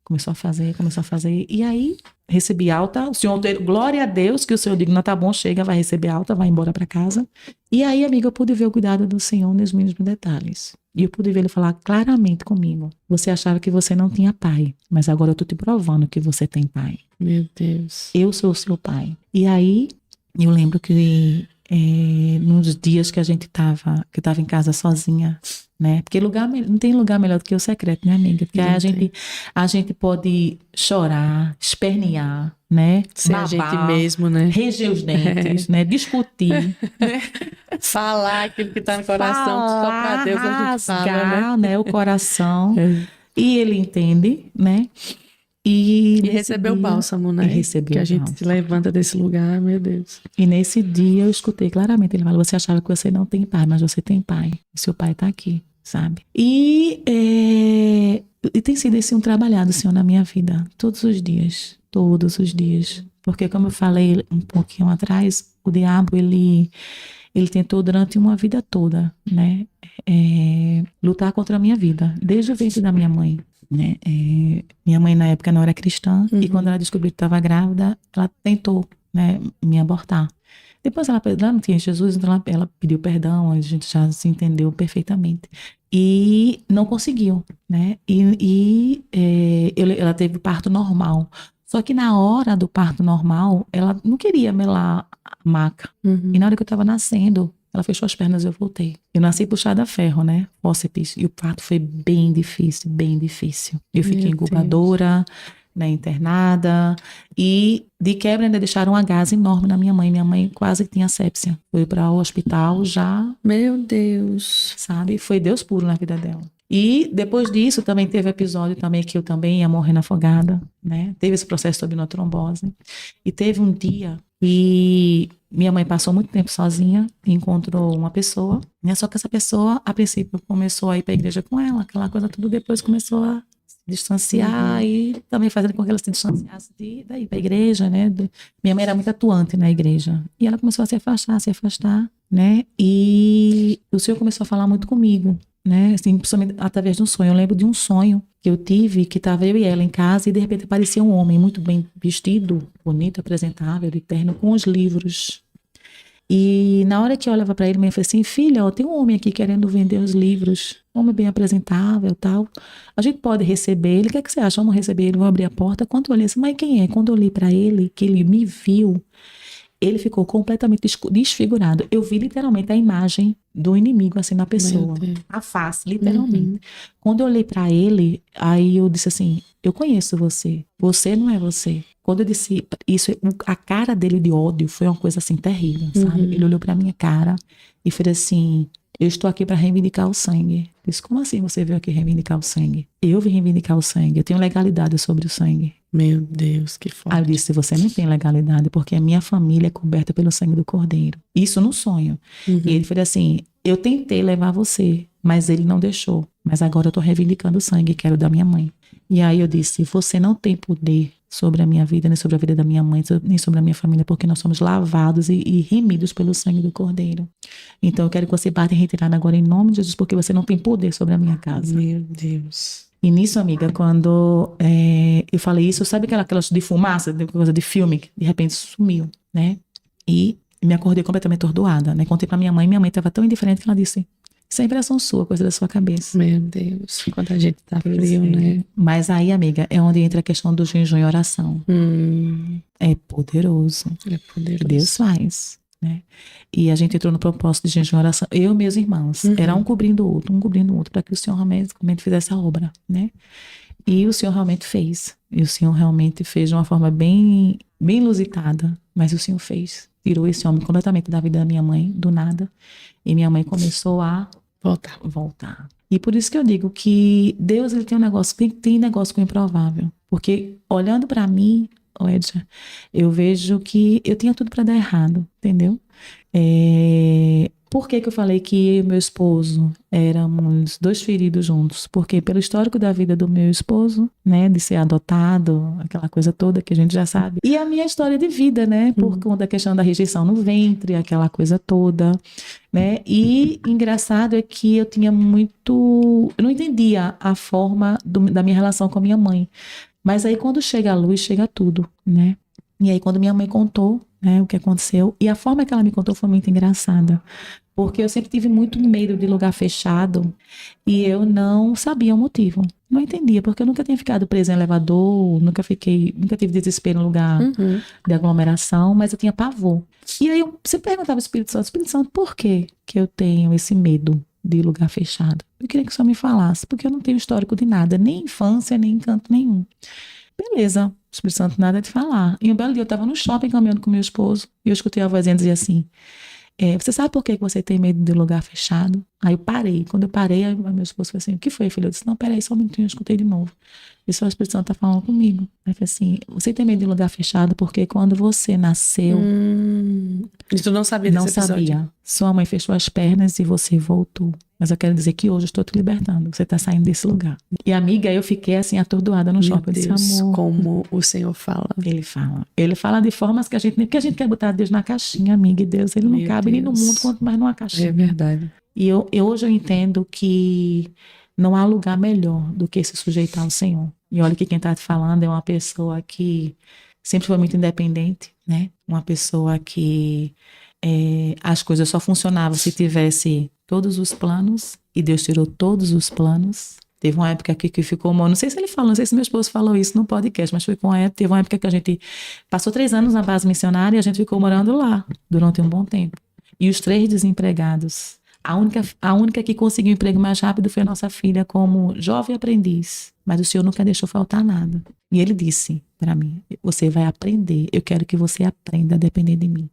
E aí, recebi alta. O Senhor, glória a Deus, que o Senhor diga, não tá bom, chega, vai receber alta, vai embora para casa. E aí, amiga, eu pude ver o cuidado do Senhor nos mínimos detalhes. E eu pude ver ele falar claramente comigo. Você achava que você não tinha pai, mas agora eu tô te provando que você tem pai. Meu Deus. Eu sou o seu pai. E aí, eu lembro que nos dias que eu tava em casa sozinha, né? Porque não tem lugar melhor do que o secreto, né, amiga? Porque aí a gente pode chorar, espernear, né? Ser a gente mesmo, né? Reger os dentes, né? Discutir. Né? Falar aquilo que tá no coração, só pra Deus a gente fala, né? O coração. E ele entende, né? E recebeu o bálsamo, né? Que a gente se levanta desse lugar, meu Deus. E nesse dia eu escutei claramente, ele falou, você achava que você não tem pai, mas você tem pai. E seu pai tá aqui, sabe? E tem sido esse um trabalhado, Senhor, na minha vida. Todos os dias. Porque como eu falei um pouquinho atrás, o diabo, ele tentou durante uma vida toda, né? Lutar contra a minha vida, desde o ventre da minha mãe. Né? Minha mãe na época não era cristã e quando ela descobriu que estava grávida, ela tentou, né, me abortar. Depois ela não tinha Jesus, então ela pediu perdão, a gente já se entendeu perfeitamente. E não conseguiu, né? Ela teve parto normal. Só que na hora do parto normal, ela não queria melar a maca. E na hora que eu tava nascendo, ela fechou as pernas e eu voltei. Eu nasci puxada a ferro, né? Fórceps. E o parto foi bem difícil, bem difícil. Eu fiquei incubadora, né, internada. E de quebra ainda deixaram uma gás enorme na minha mãe. Minha mãe quase que tinha sepsia. Foi para o hospital já. Meu Deus. Sabe? Foi Deus puro na vida dela. E depois disso também teve episódio também que eu também ia morrendo afogada, né? Teve esse processo de adenotrombose. E teve um dia que minha mãe passou muito tempo sozinha e encontrou uma pessoa, né? Só que essa pessoa, a princípio, começou a ir para a igreja com ela, aquela coisa tudo, depois começou a se distanciar e também fazendo com que ela se distanciasse daí para a igreja, né? Minha mãe era muito atuante na igreja. E ela começou a se afastar, né? E o Senhor começou a falar muito comigo, né? Assim, principalmente através de um sonho. Eu lembro de um sonho que eu tive, que estava eu e ela em casa, e de repente aparecia um homem muito bem vestido, bonito, apresentável, de terno, com os livros. E na hora que eu olhava para ele, eu falei assim: filha, ó, tem um homem aqui querendo vender os livros, um homem bem apresentável, tal. A gente pode receber ele, o que é que você acha? Vamos receber ele, vamos abrir a porta. Quando eu olhei assim, mas quem é? Quando eu olhei para ele, que ele me viu, ele ficou completamente desfigurado. Eu vi literalmente a imagem do inimigo assim na pessoa, a face, literalmente. Quando eu olhei para ele, aí eu disse assim: eu conheço você, você não é você. Quando eu disse isso, a cara dele de ódio foi uma coisa assim terrível, sabe? Ele olhou para minha cara e fez assim: eu estou aqui para reivindicar o sangue. Eu disse: como assim você veio aqui reivindicar o sangue? Eu vim reivindicar o sangue, eu tenho legalidade sobre o sangue. Meu Deus, que forte. Aí eu disse: você não tem legalidade, porque a minha família é coberta pelo sangue do Cordeiro. Isso no sonho. E ele falou assim: eu tentei levar você, mas ele não deixou. Mas agora eu estou reivindicando o sangue, quero da minha mãe. E aí eu disse: você não tem poder sobre a minha vida, nem sobre a vida da minha mãe, nem sobre a minha família, porque nós somos lavados e remidos pelo sangue do Cordeiro. Então eu quero que você bata em retirada agora em nome de Jesus, porque você não tem poder sobre a minha casa. Meu Deus. E nisso, amiga, quando eu falei isso, sabe aquela de fumaça, de coisa de filme, que de repente sumiu, né? E me acordei completamente atordoada, né? Contei pra minha mãe estava tão indiferente que ela disse: isso é impressão sua, coisa da sua cabeça. Meu Deus, quando a gente tá frio, né? Mas aí, amiga, é onde entra a questão do jejum e oração. É poderoso. É poderoso. Deus faz, né? E a gente entrou no propósito de jejum e oração, eu e meus irmãos. Era um cobrindo o outro, para que o Senhor realmente fizesse a obra, né? E o Senhor realmente fez. E o Senhor realmente fez de uma forma bem, bem inusitada. Mas o Senhor fez. Tirou esse homem completamente da vida da minha mãe, do nada. E minha mãe começou a voltar. E por isso que eu digo que Deus, ele tem um negócio, tem negócio com o improvável. Porque olhando para mim, Edja, eu vejo que eu tinha tudo para dar errado, entendeu? Por que eu falei que eu e meu esposo éramos dois feridos juntos? Porque pelo histórico da vida do meu esposo, né, de ser adotado, aquela coisa toda que a gente já sabe. E a minha história de vida, né, por conta da questão da rejeição no ventre, aquela coisa toda, né? E engraçado é que eu não entendia a forma da minha relação com a minha mãe. Mas aí quando chega a luz, chega tudo, né? E aí quando minha mãe contou, né, o que aconteceu, e a forma que ela me contou foi muito engraçada, porque eu sempre tive muito medo de lugar fechado e eu não sabia o motivo, não entendia, porque eu nunca tinha ficado presa em elevador, nunca tive desespero em lugar de aglomeração, mas eu tinha pavor. E aí eu sempre perguntava ao Espírito Santo, por que eu tenho esse medo de lugar fechado? Eu queria que o Senhor me falasse, porque eu não tenho histórico de nada, nem infância, nem canto nenhum. Beleza, o Espírito Santo nada de falar. E um belo dia eu estava no shopping caminhando com meu esposo e eu escutei a vozinha dizer assim: você sabe por que você tem medo de lugar fechado? Aí eu parei. Quando eu parei, aí meu esposo falou assim: o que foi, filho? Eu disse: não, peraí, só um minutinho, eu escutei de novo. Isso o Espírito Santo está falando comigo. Aí eu falei assim: você tem medo de lugar fechado porque quando você nasceu... E tu não sabia desse episódio? Não sabia. Sua mãe fechou as pernas e você voltou. Mas eu quero dizer que hoje eu estou te libertando. Você está saindo desse lugar. E amiga, eu fiquei assim atordoada no shopping. Meu Deus, amor, como o Senhor fala. Ele fala. Ele fala de formas que a gente... Porque a gente quer botar Deus na caixinha, amiga. E Deus, ele não cabe nem no mundo, quanto mais numa caixinha. É verdade. E hoje eu entendo que não há lugar melhor do que se sujeitar ao Senhor. E olha que quem está te falando é uma pessoa que sempre foi muito independente, né? Uma pessoa que as coisas só funcionavam se tivesse todos os planos, e Deus tirou todos os planos, Teve uma época que ficou, não sei se ele falou, não sei se meu esposo falou isso no podcast, mas teve uma época que a gente passou 3 anos na base missionária e a gente ficou morando lá durante um bom tempo. E os 3 desempregados. A única que conseguiu emprego mais rápido foi a nossa filha como jovem aprendiz. Mas o Senhor nunca deixou faltar nada. E ele disse para mim, você vai aprender, eu quero que você aprenda a depender de mim.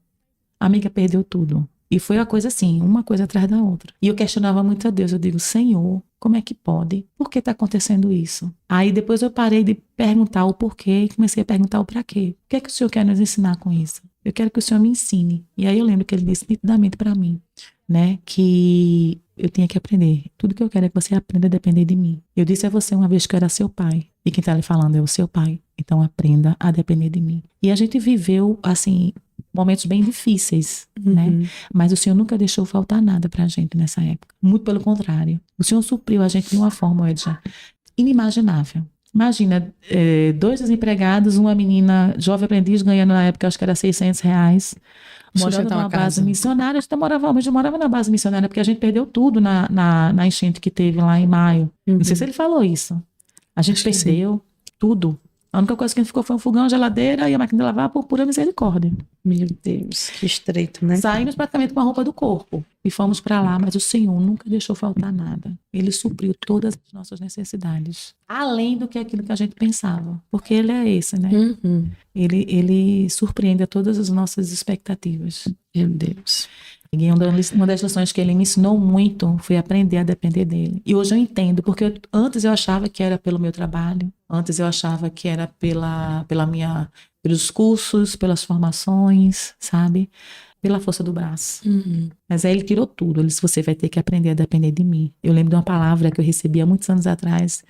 A amiga perdeu tudo. E foi uma coisa assim, uma coisa atrás da outra. E eu questionava muito a Deus, eu digo, Senhor, como é que pode? Por que está acontecendo isso? Aí depois eu parei de perguntar o porquê e comecei a perguntar o para quê. O que é que o Senhor quer nos ensinar com isso? Eu quero que o Senhor me ensine. E aí eu lembro que ele disse nitidamente para mim, né, que eu tinha que aprender. Tudo que eu quero é que você aprenda a depender de mim. Eu disse a você uma vez que eu era seu pai. E quem está lhe falando é o seu pai. Então aprenda a depender de mim. E a gente viveu, assim, momentos bem difíceis, né? Mas o Senhor nunca deixou faltar nada pra gente nessa época. Muito pelo contrário. O Senhor supriu a gente de uma forma, Edja, inimaginável. Imagina, 2 desempregados, uma menina jovem aprendiz ganhando na época, acho que era R$600, morando numa base missionária. A gente morava na base missionária, porque a gente perdeu tudo na enchente que teve lá em maio. Não sei se ele falou isso. A gente perdeu tudo. A única coisa que ficou foi um fogão, a geladeira e a máquina de lavar por pura misericórdia. Meu Deus, que estreito, né? Saímos praticamente com a roupa do corpo e fomos para lá, mas o Senhor nunca deixou faltar nada. Ele supriu todas as nossas necessidades, além do que aquilo que a gente pensava, porque Ele é esse, né? Ele surpreende a todas as nossas expectativas. Meu Deus. E uma das lições que ele me ensinou muito foi aprender a depender dele. E hoje eu entendo, porque antes eu achava que era pelo meu trabalho, antes eu achava que era pelos cursos, pelas formações, sabe? Pela força do braço. Mas aí ele tirou tudo. Ele disse, você vai ter que aprender a depender de mim. Eu lembro de uma palavra que eu recebi há muitos anos atrás,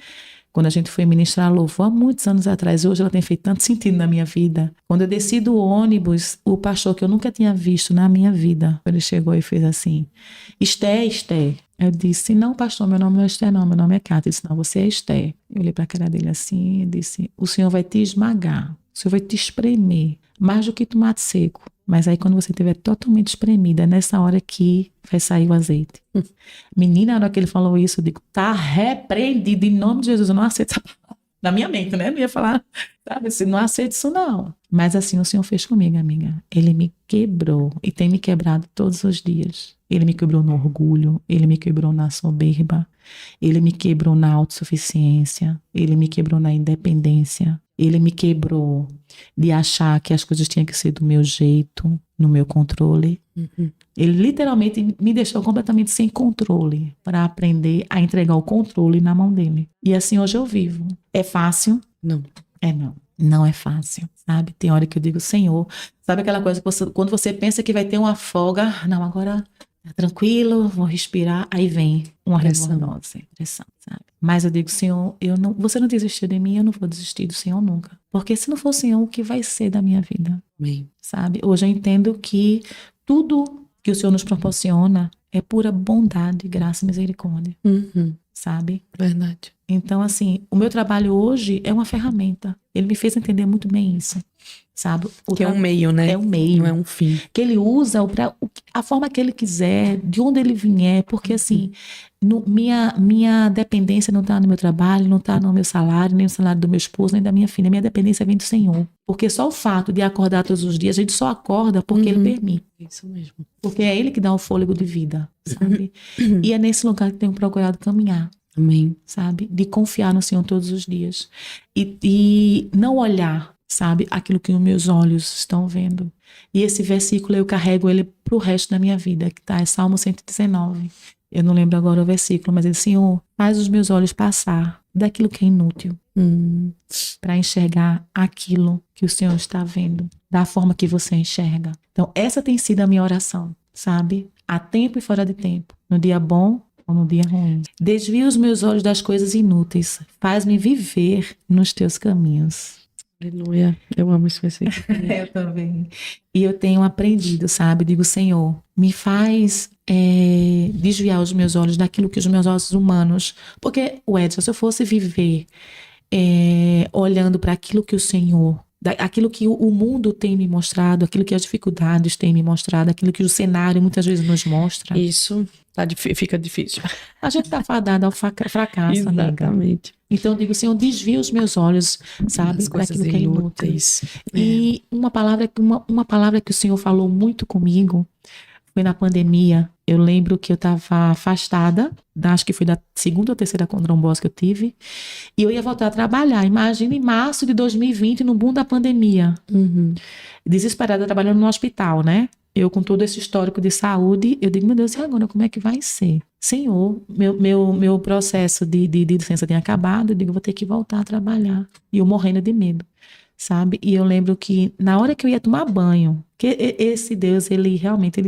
quando a gente foi ministrar louvor, há muitos anos atrás. Hoje ela tem feito tanto sentido na minha vida. Quando eu desci do ônibus, o pastor que eu nunca tinha visto na minha vida, ele chegou e fez assim, Esté. Eu disse, não, pastor, meu nome não é Esté não, meu nome é Cátia. Ele disse, não, você é Esté. Eu olhei para a cara dele assim e disse, o Senhor vai te esmagar, o Senhor vai te espremer, mais do que tomate seco. Mas aí quando você estiver totalmente espremida, é nessa hora que vai sair o azeite. Menina, na hora que ele falou isso, eu digo, tá repreendido em nome de Jesus. Eu não aceito essa palavra. Na minha mente, né? Eu ia falar, sabe, assim, não aceito isso não. Mas assim o Senhor fez comigo, amiga. Ele me quebrou e tem me quebrado todos os dias. Ele me quebrou no orgulho, ele me quebrou na soberba, ele me quebrou na autossuficiência, ele me quebrou na independência, ele me quebrou de achar que as coisas tinham que ser do meu jeito, no meu controle. Ele literalmente me deixou completamente sem controle para aprender a entregar o controle na mão dele. E assim hoje eu vivo. É fácil? Não. Não é fácil, sabe? Tem hora que eu digo, Senhor, sabe aquela coisa que quando você pensa que vai ter uma folga, não, agora tá tranquilo, vou respirar, aí vem uma pressão, sabe? Mas eu digo, Senhor, você não desistiu de mim, eu não vou desistir do Senhor nunca. Porque se não for o Senhor, o que vai ser da minha vida? Amém. Sabe? Hoje eu entendo que tudo que o Senhor nos proporciona é pura bondade, graça e misericórdia. Sabe? Verdade. Então, assim, o meu trabalho hoje é uma ferramenta. Ele me fez entender muito bem isso, sabe? Que é um meio, né? É um meio. Não é um fim. Que ele usa a forma que ele quiser, de onde ele vier, porque assim, minha dependência não está no meu trabalho, não está no meu salário, nem no salário do meu esposo, nem da minha filha. Minha dependência vem do Senhor. Porque só o fato de acordar todos os dias, a gente só acorda porque Ele permite. Isso mesmo. Porque é Ele que dá o fôlego de vida, sabe? E é nesse lugar que tenho procurado caminhar. Amém. Sabe? De confiar no Senhor todos os dias. E não olhar, sabe? Aquilo que os meus olhos estão vendo. E esse versículo eu carrego ele pro resto da minha vida, que tá, é Salmo 119. Eu não lembro agora o versículo, mas ele, Senhor, faz os meus olhos passar daquilo que é inútil para enxergar aquilo que o Senhor está vendo, da forma que você enxerga. Então, essa tem sido a minha oração, sabe? A tempo e fora de tempo. No dia bom ou no dia ruim. Desvia os meus olhos das coisas inúteis. Faz-me viver nos teus caminhos. Aleluia. Eu amo esse versículo. Eu também. E eu tenho aprendido, sabe? Digo, Senhor, me faz desviar os meus olhos daquilo que os meus olhos humanos... Porque, Edson, se eu fosse viver olhando para aquilo que o Senhor aquilo que o mundo tem me mostrado, aquilo que as dificuldades têm me mostrado, aquilo que o cenário muitas vezes nos mostra. Isso fica difícil. A gente está fadada ao fracasso, amiga. Exatamente. Então eu digo, Senhor, desvia os meus olhos, sabe, para aquilo que é inútil. E uma palavra que o Senhor falou muito comigo foi na pandemia. Eu lembro que eu estava afastada, acho que foi da 2ª ou 3ª trombose que eu tive, e eu ia voltar a trabalhar. Imagina, em março de 2020, no boom da pandemia. Desesperada, trabalhando no hospital, né? Eu com todo esse histórico de saúde, eu digo, meu Deus, e agora como é que vai ser? Senhor, meu processo de licença tem acabado, eu digo, vou ter que voltar a trabalhar. E eu morrendo de medo, sabe? E eu lembro que na hora que eu ia tomar banho, que esse Deus, ele realmente,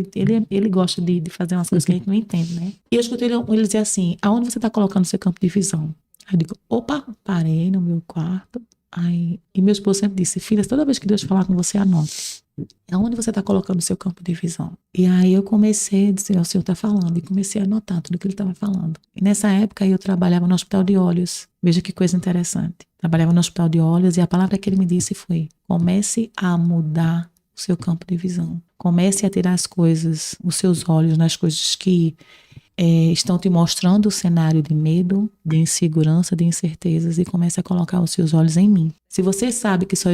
ele gosta de fazer umas coisas que a gente não entende, né? E eu escutei ele dizer assim, aonde você está colocando o seu campo de visão? Aí eu digo, opa, parei no meu quarto. Aí, e meu esposo sempre disse, filha, toda vez que Deus falar com você, anote. Aonde você está colocando o seu campo de visão? E aí eu comecei a dizer, o Senhor está falando, e comecei a anotar tudo que ele estava falando. E nessa época eu trabalhava no Hospital de Olhos. Veja que coisa interessante. Trabalhava no Hospital de Olhos e a palavra que ele me disse foi, comece a mudar o seu campo de visão. Comece a tirar as coisas, os seus olhos nas coisas que estão te mostrando o cenário de medo, de insegurança, de incertezas, e comece a colocar os seus olhos em mim. Se você sabe que sou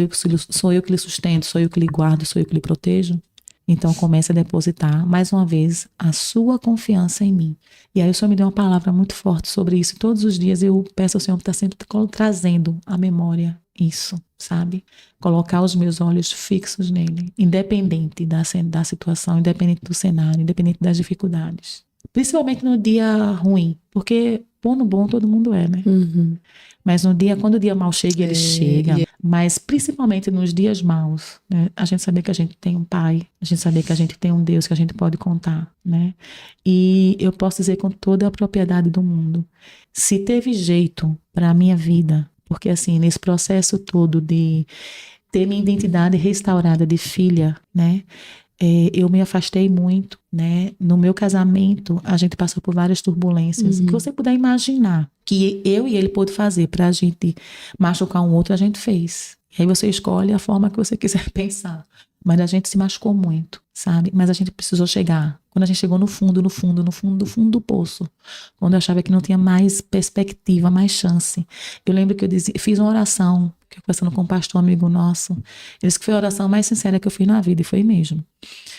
eu que lhe sustento, sou eu que lhe guardo, sou eu que lhe protejo, então comece a depositar, mais uma vez, a sua confiança em mim. E aí o Senhor me deu uma palavra muito forte sobre isso. Todos os dias eu peço ao Senhor que está sempre trazendo à memória isso, sabe? Colocar os meus olhos fixos nele, independente da situação, independente do cenário, independente das dificuldades. Principalmente no dia ruim, porque bom no bom todo mundo é, né? Mas quando o dia mal chega, ele chega. Mas principalmente nos dias maus, né? A gente saber que a gente tem um pai, a gente saber que a gente tem um Deus que a gente pode contar, né? E eu posso dizer com toda a propriedade do mundo, se teve jeito para a minha vida, porque assim, nesse processo todo de ter minha identidade restaurada de filha, né? Eu me afastei muito, né? No meu casamento, a gente passou por várias turbulências. O que você puder imaginar que eu e ele pôde fazer pra gente machucar um outro, a gente fez. E aí você escolhe a forma que você quiser pensar. Mas a gente se machucou muito, sabe? Mas a gente precisou chegar. Quando a gente chegou no fundo do poço, quando eu achava que não tinha mais perspectiva, mais chance. Eu lembro que eu fiz uma oração, que eu conversando com um pastor amigo nosso, ele disse que foi a oração mais sincera que eu fiz na vida, e foi mesmo.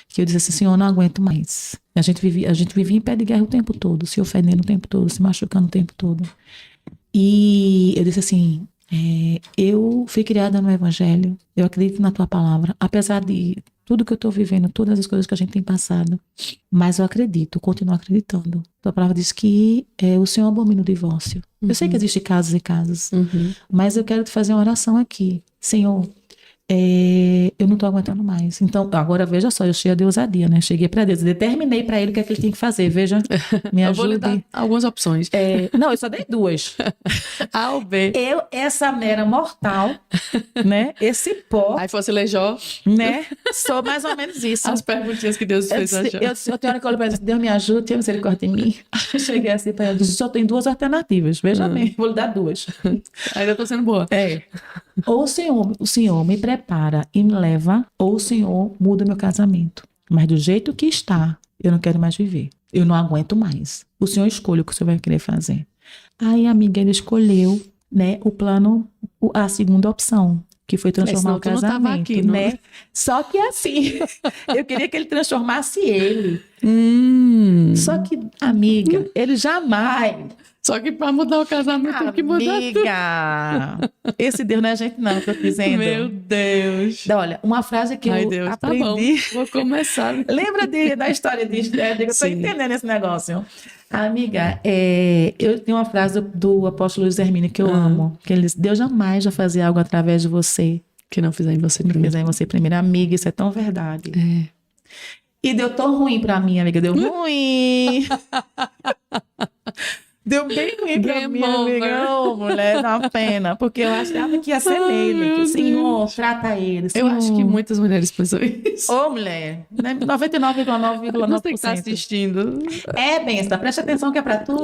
Que eu disse assim, Senhor, eu não aguento mais. A gente vivia em pé de guerra o tempo todo, se ofendendo o tempo todo, se machucando o tempo todo. E eu disse assim, eu fui criada no Evangelho, eu acredito na tua palavra, apesar de tudo que eu estou vivendo, todas as coisas que a gente tem passado, mas eu acredito, continuo acreditando. Tua palavra diz que o Senhor abomina o divórcio. Eu sei que existem casos e casos, mas eu quero te fazer uma oração aqui. Senhor, eu não estou aguentando mais. Então, agora veja só, eu cheia de ousadia, né? Cheguei para Deus, determinei para ele o que é que ele tinha que fazer. Veja, me ajude. Eu vou lhe dar algumas opções. Não, eu só dei 2. A ou B. Essa mera mortal, né? Esse pó. Aí fosse Lejó. Né? Sou mais ou menos isso. As perguntinhas que Deus fez a Jó. Eu tenho hora que eu olho para ele, Deus me ajude, tenha misericórdia em mim. Eu cheguei assim para ele, só tem 2 alternativas. Veja bem, vou lhe dar 2. Ainda estou sendo boa. Ou o Senhor me prepara e me leva, ou o Senhor muda meu casamento. Mas do jeito que está, eu não quero mais viver. Eu não aguento mais. O Senhor escolhe o que o Senhor vai querer fazer. Aí a amiga, ele escolheu, né, o plano, a segunda opção, que foi transformar o casamento. Não tava aqui, né? Só que assim, eu queria que ele transformasse ele. Só que, amiga, ele jamais... Só que para mudar o casamento tem que mudar tudo. Amiga, esse Deus não é a gente não, tô dizendo. Meu Deus. Olha, uma frase que eu Deus, aprendi. Tá bom. Vou começar. Lembra da história de eu tô entendendo esse negócio. Amiga, eu tenho uma frase do apóstolo Luiz Hermínio que eu amo, que ele diz, Deus jamais vai fazer algo através de você que não fizer em você primeiro. Não fizer em você primeiro. Amiga, isso é tão verdade. E deu tão ruim pra mim, amiga, deu ruim. Deu bem ruim pra mim, amiga. Ô, mulher, dá uma pena. Porque eu achava que ia ser nele. Que, Senhor, trata ele. Senhor. Eu acho que muitas mulheres pensam isso. Ô, mulher. 99,9,9%. Você que tá assistindo. Benção. Presta atenção que é pra tu.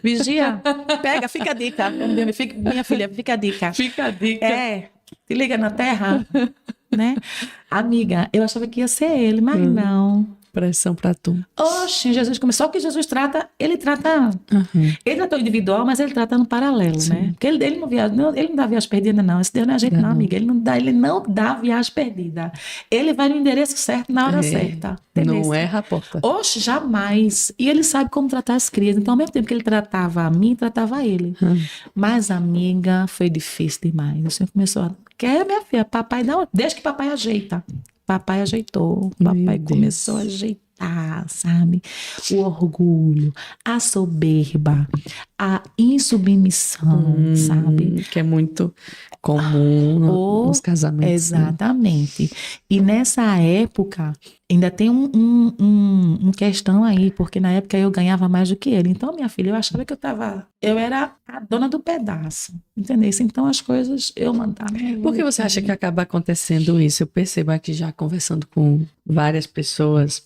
Vigia. Pega, fica a dica. Minha filha, fica a dica. Fica a dica. Se liga na terra, né? Amiga, eu achava que ia ser ele, mas não. Pressão pra tu. Oxe, Jesus começou. Só que Jesus trata, ele tratou individual, mas ele trata no paralelo, Sim. né? Porque ele não dá viagem perdida, não. Esse Deus não é gente, não, amiga. Ele não dá viagem perdida. Ele vai no endereço certo na hora certa. Entendeu? Não erra a porta. Oxe, jamais. E ele sabe como tratar as crias. Então, ao mesmo tempo que ele tratava a mim, tratava ele. Mas, amiga, foi difícil demais. O Senhor começou a... Quer, minha filha? Papai dá... Deixa que papai ajeita. Papai ajeitou, papai começou a ajeitar, sabe? O orgulho, a soberba, a insubmissão, sabe? Que é muito comum nos casamentos. Exatamente. Né? E nessa época, ainda tem um questão aí, porque na época eu ganhava mais do que ele. Então, minha filha, eu achava que eu era a dona do pedaço, entendeu? Então, as coisas eu mandava. Por que você acha que acaba acontecendo isso? Eu percebo aqui já conversando com várias pessoas,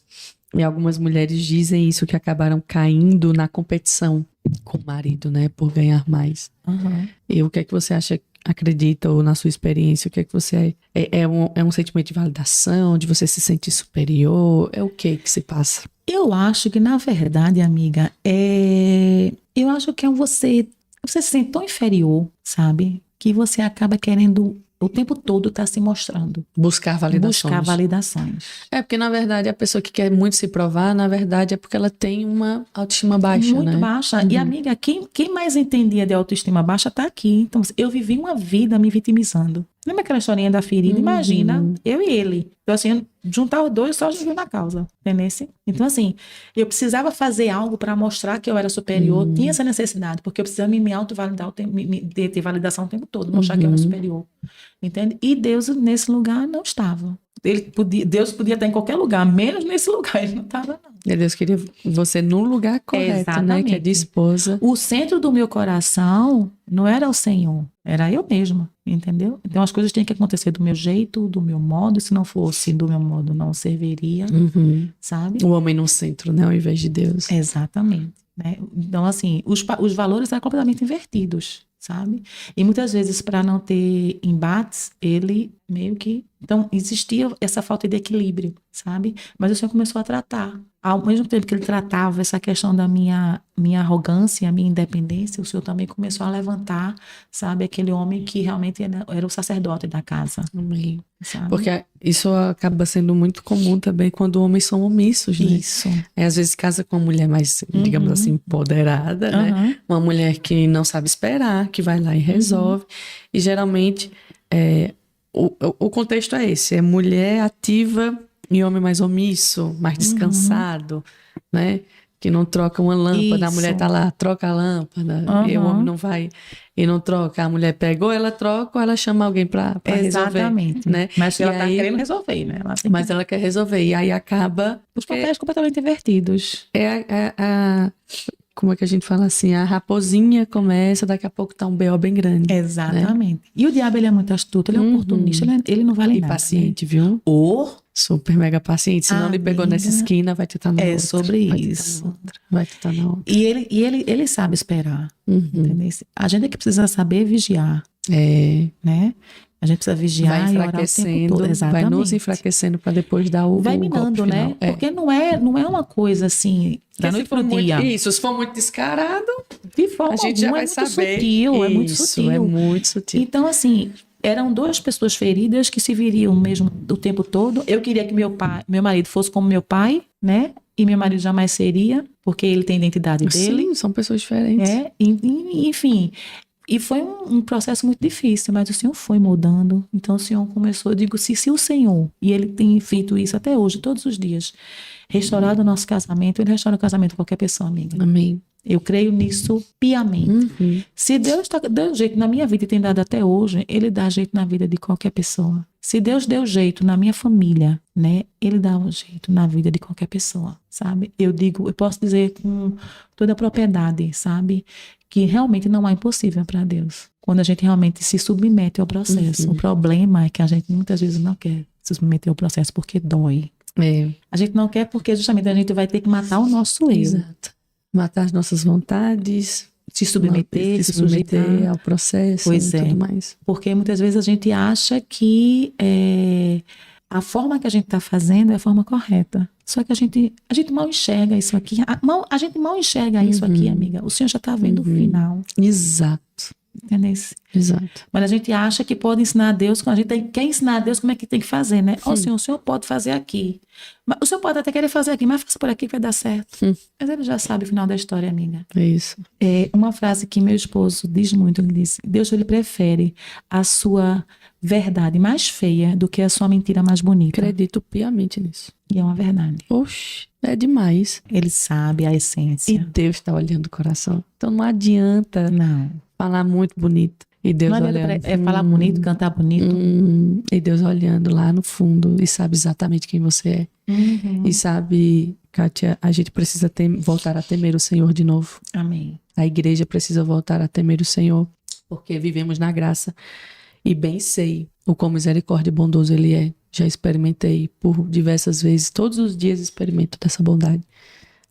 e algumas mulheres dizem isso, que acabaram caindo na competição com o marido, né? Por ganhar mais. E o que é que você acha, acredita, ou na sua experiência, o que é que você... É um sentimento de validação, de você se sentir superior? É o que se passa? Eu acho que, na verdade, amiga, eu acho que você se sente tão inferior, sabe? Que você acaba querendo o tempo todo estar se mostrando. Buscar validações. É porque, na verdade, a pessoa que quer muito se provar, na verdade, é porque ela tem uma autoestima baixa, muito baixa. E, amiga, quem mais entendia de autoestima baixa está aqui. Então, eu vivi uma vida me vitimizando. Lembra aquela historinha da ferida? Imagina, eu e ele. Então, assim, juntar os dois só Jesus na causa. Entendeu? Então, assim, eu precisava fazer algo para mostrar que eu era superior. Tinha essa necessidade, porque eu precisava me autovalidar, ter validação o tempo todo, mostrar que eu era superior. Entende? E Deus, nesse lugar, não estava. Deus podia estar em qualquer lugar, menos nesse lugar. Ele não estava, não. E Deus queria você no lugar correto, né? Que é de esposa. O centro do meu coração não era o Senhor, era eu mesma, entendeu? Então as coisas têm que acontecer do meu jeito, do meu modo. Se não fosse do meu modo, não serviria, sabe? O homem no centro, né? Ao invés de Deus. Exatamente. Né? Então, assim, os valores eram completamente invertidos, sabe? E muitas vezes, para não ter embates, ele meio que... Então, existia essa falta de equilíbrio, sabe? Mas o Senhor começou a tratar. Ao mesmo tempo que ele tratava essa questão da minha arrogância, a minha independência, o Senhor também começou a levantar, sabe? Aquele homem que realmente era o sacerdote da casa. Amém. Sabe? Porque isso acaba sendo muito comum também quando homens são omissos, né? Isso. Às vezes casa com uma mulher mais, digamos assim, empoderada, né? Uma mulher que não sabe esperar, que vai lá e resolve. E geralmente... O contexto é esse, é mulher ativa e homem mais omisso, mais descansado, né? Que não troca uma lâmpada, a mulher tá lá, troca a lâmpada, e o homem não vai e não troca. A mulher pega, ou ela troca, ou ela chama alguém pra resolver. Exatamente. Né? Mas ela tá querendo resolver, né? Ela quer resolver, e aí acaba... Os papéis completamente invertidos. Como é que a gente fala assim? A raposinha começa, daqui a pouco tá um B.O. bem grande. Exatamente. Né? E o diabo, ele é muito astuto, ele é oportunista, ele não vale nada. E paciente, viu? Super mega paciente. Se não lhe pegou nessa esquina, vai tentar na outra. É sobre isso. Vai tentar na outra. E ele sabe esperar. Entendeu? A gente é que precisa saber vigiar. Né? A gente precisa vigiar e orar o tempo todo. Vai nos enfraquecendo para depois dar o vai minando, né? Porque não é uma coisa assim da noite pro dia. Isso, se for muito descarado, de forma a gente já vai saber. Sutil, é muito sutil. É muito sutil. Então, assim, eram duas pessoas feridas que se viriam mesmo o tempo todo. Eu queria que meu marido fosse como meu pai, né? E meu marido jamais seria, porque ele tem a identidade dele. Sim, são pessoas diferentes. Enfim... E foi um processo muito difícil, mas o Senhor foi moldando. Então o Senhor começou, eu digo, se o Senhor, e Ele tem feito isso até hoje, todos os dias, restaurado o nosso casamento, Ele restaura o casamento de qualquer pessoa, amiga. Amém. Eu creio nisso piamente. Se Deus deu jeito na minha vida e tem dado até hoje, Ele dá jeito na vida de qualquer pessoa. Se Deus deu jeito na minha família, né, Ele dá um jeito na vida de qualquer pessoa, sabe? Eu posso dizer com toda a propriedade, sabe? Que realmente não há impossível para Deus. Quando a gente realmente se submete ao processo. O problema é que a gente muitas vezes não quer se submeter ao processo porque dói. A gente não quer porque justamente a gente vai ter que matar o nosso eu. Exato. Matar as nossas vontades, se submeter, se sujeitar ao processo pois e tudo mais. Porque muitas vezes a gente acha que a forma que a gente está fazendo é a forma correta. Só que a gente mal enxerga isso aqui. A gente mal enxerga isso aqui, amiga. O Senhor já está vendo o final. Exato. Entendeu? Exato. Mas a gente acha que pode ensinar a Deus, quando a gente quer ensinar a Deus como é que tem que fazer, né? Ó, Senhor, o Senhor pode fazer aqui. Mas o Senhor pode até querer fazer aqui, mas faça por aqui que vai dar certo. Mas ele já sabe o final da história, amiga. É isso. Uma frase que meu esposo diz muito, ele diz: Deus, ele prefere a sua verdade mais feia do que a sua mentira mais bonita. Acredito piamente nisso. E é uma verdade. Oxe, é demais. Ele sabe a essência. E Deus está olhando o coração. Então não adianta falar muito bonito. E Deus não olhando. Falar bonito, cantar bonito. E Deus olhando lá no fundo e sabe exatamente quem você é. E sabe, Kátia, a gente precisa voltar a temer o Senhor de novo. Amém. A igreja precisa voltar a temer o Senhor, porque vivemos na graça. E bem sei o quão misericórdia e bondoso Ele é. Já experimentei por diversas vezes. Todos os dias experimento dessa bondade.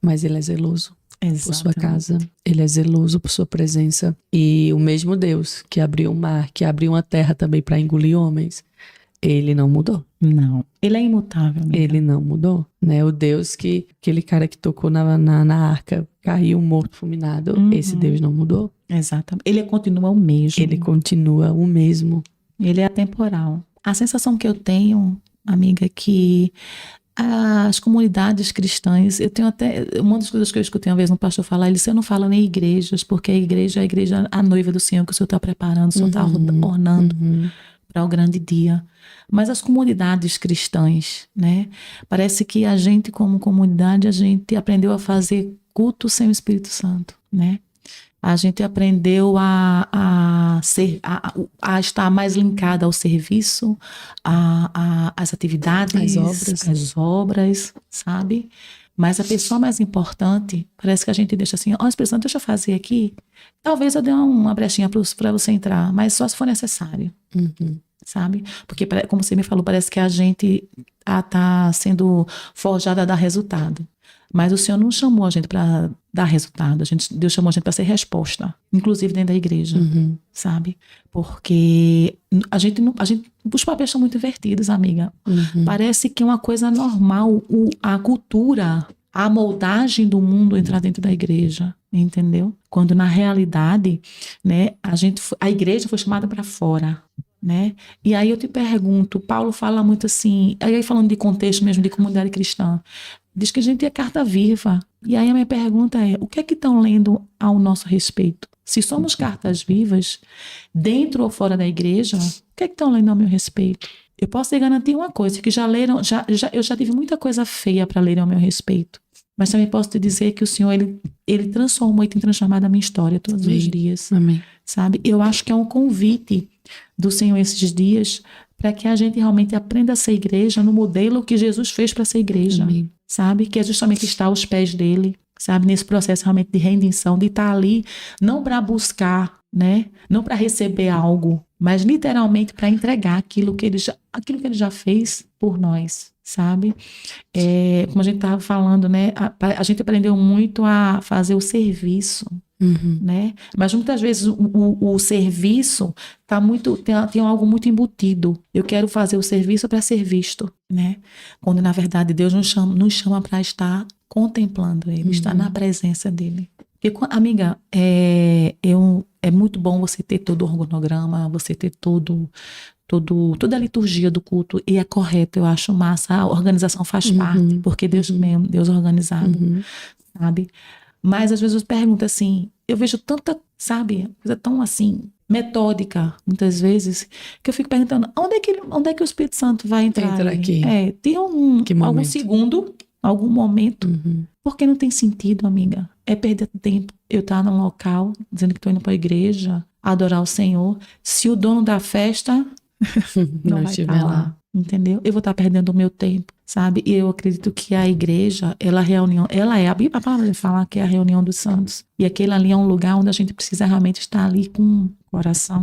Mas Ele é zeloso por sua casa. Ele é zeloso por sua presença. E o mesmo Deus que abriu o mar, que abriu uma terra também para engolir homens, Ele não mudou. Não. Ele é imutável, amiga. Ele não mudou, né? O Deus que... Aquele cara que tocou na arca, caiu morto, fulminado. Esse Deus não mudou. Exatamente. Ele continua o mesmo. Ele continua o mesmo. Ele é atemporal. A sensação que eu tenho, amiga, é que as comunidades cristãs, eu tenho até, uma das coisas que eu escutei uma vez um pastor falar, ele disse: eu não falo nem igrejas, porque a igreja é a noiva do Senhor, que o Senhor está preparando, o Senhor está ornando para o grande dia. Mas as comunidades cristãs, né? Parece que a gente, como comunidade, a gente aprendeu a fazer culto sem o Espírito Santo, né? A gente aprendeu a estar mais linkada ao serviço, às atividades, às obras, sabe? Mas a pessoa mais importante, parece que a gente deixa assim: ó, Espírito Santo, deixa eu fazer aqui. Talvez eu dê uma brechinha para você entrar, mas só se for necessário, sabe? Porque, como você me falou, parece que a gente está sendo forjada a dar resultado. Mas o Senhor não chamou a gente para dar resultado. Deus chamou a gente para ser resposta, inclusive dentro da igreja, sabe? Porque os papéis são muito invertidos, amiga. Parece que é uma coisa normal a cultura, a moldagem do mundo entrar dentro da igreja, entendeu? Quando na realidade, né, a igreja foi chamada para fora, né? E aí eu te pergunto, Paulo fala muito assim, aí falando de contexto mesmo de comunidade cristã, diz que a gente é carta viva. E aí a minha pergunta é: o que é que estão lendo ao nosso respeito? Se somos cartas vivas, dentro ou fora da igreja, o que é que estão lendo ao meu respeito? Eu posso te garantir uma coisa, que já leram, eu já tive muita coisa feia para ler ao meu respeito. Mas também posso te dizer que o Senhor, ele transformou e tem transformado a minha história todos os dias. Amém. Sabe? Eu acho que é um convite do Senhor esses dias para que a gente realmente aprenda a ser igreja no modelo que Jesus fez para ser igreja. Amém. Sabe? Que é justamente estar aos pés dele, sabe? Nesse processo realmente de redenção, de estar ali, não para buscar, né? Não para receber algo, mas literalmente para entregar aquilo que ele já fez por nós, sabe? Como a gente estava falando, né? A gente aprendeu muito a fazer o serviço, né? Mas muitas vezes o serviço tem algo muito embutido. Eu quero fazer o serviço para ser visto, né? Quando na verdade Deus nos chama para estar contemplando Ele, estar na presença dele. Porque, amiga, é muito bom você ter todo o organograma, você ter toda a liturgia do culto, e é correto, eu acho massa, a organização faz parte, porque Deus mesmo, Deus organizado, sabe? Mas às vezes eu pergunto assim, eu vejo tanta, sabe, coisa tão assim, metódica, muitas vezes, que eu fico perguntando, onde é que o Espírito Santo vai entrar aqui? Tem algum segundo, algum momento, porque não tem sentido, amiga. É perder tempo eu estar num local, dizendo que estou indo para a igreja, adorar o Senhor, se o dono da festa não vai estar lá. Entendeu? Eu vou estar perdendo o meu tempo, sabe? E eu acredito que a igreja, a palavra fala que é a reunião dos santos. E aquele ali é um lugar onde a gente precisa realmente estar ali com o coração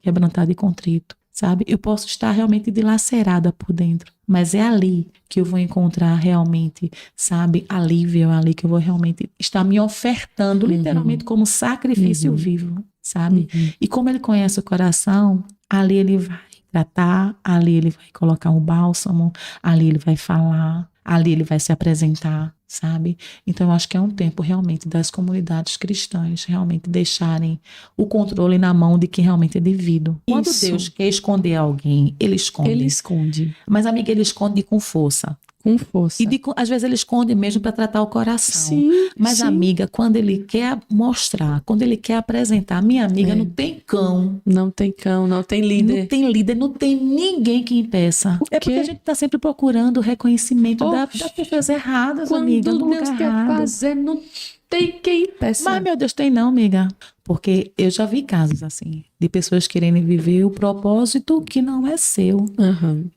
quebrantado e contrito, sabe? Eu posso estar realmente dilacerada por dentro, mas é ali que eu vou encontrar realmente, sabe, alívio, é ali que eu vou realmente estar me ofertando literalmente como sacrifício vivo, sabe? E como ele conhece o coração, ali ele vai tratar, ali ele vai colocar um bálsamo, ali ele vai falar, ali ele vai se apresentar, sabe? Então eu acho que é um tempo realmente das comunidades cristãs realmente deixarem o controle na mão de quem realmente é devido. Quando Deus quer esconder alguém, ele esconde. Ele esconde. Mas, amiga, ele esconde com força. Com força. E às vezes ele esconde mesmo para tratar o coração. Sim, mas, sim. amiga, quando ele quer mostrar, quando ele quer apresentar, minha amiga, não tem cão. Não tem cão, não tem líder. Não tem líder, não tem ninguém que impeça. É porque a gente está sempre procurando o reconhecimento das pessoas erradas, amiga. Quando Deus quer fazer, não tem quem impeça. Mas, meu Deus, tem não, amiga. Porque eu já vi casos assim, de pessoas querendo viver o propósito que não é seu.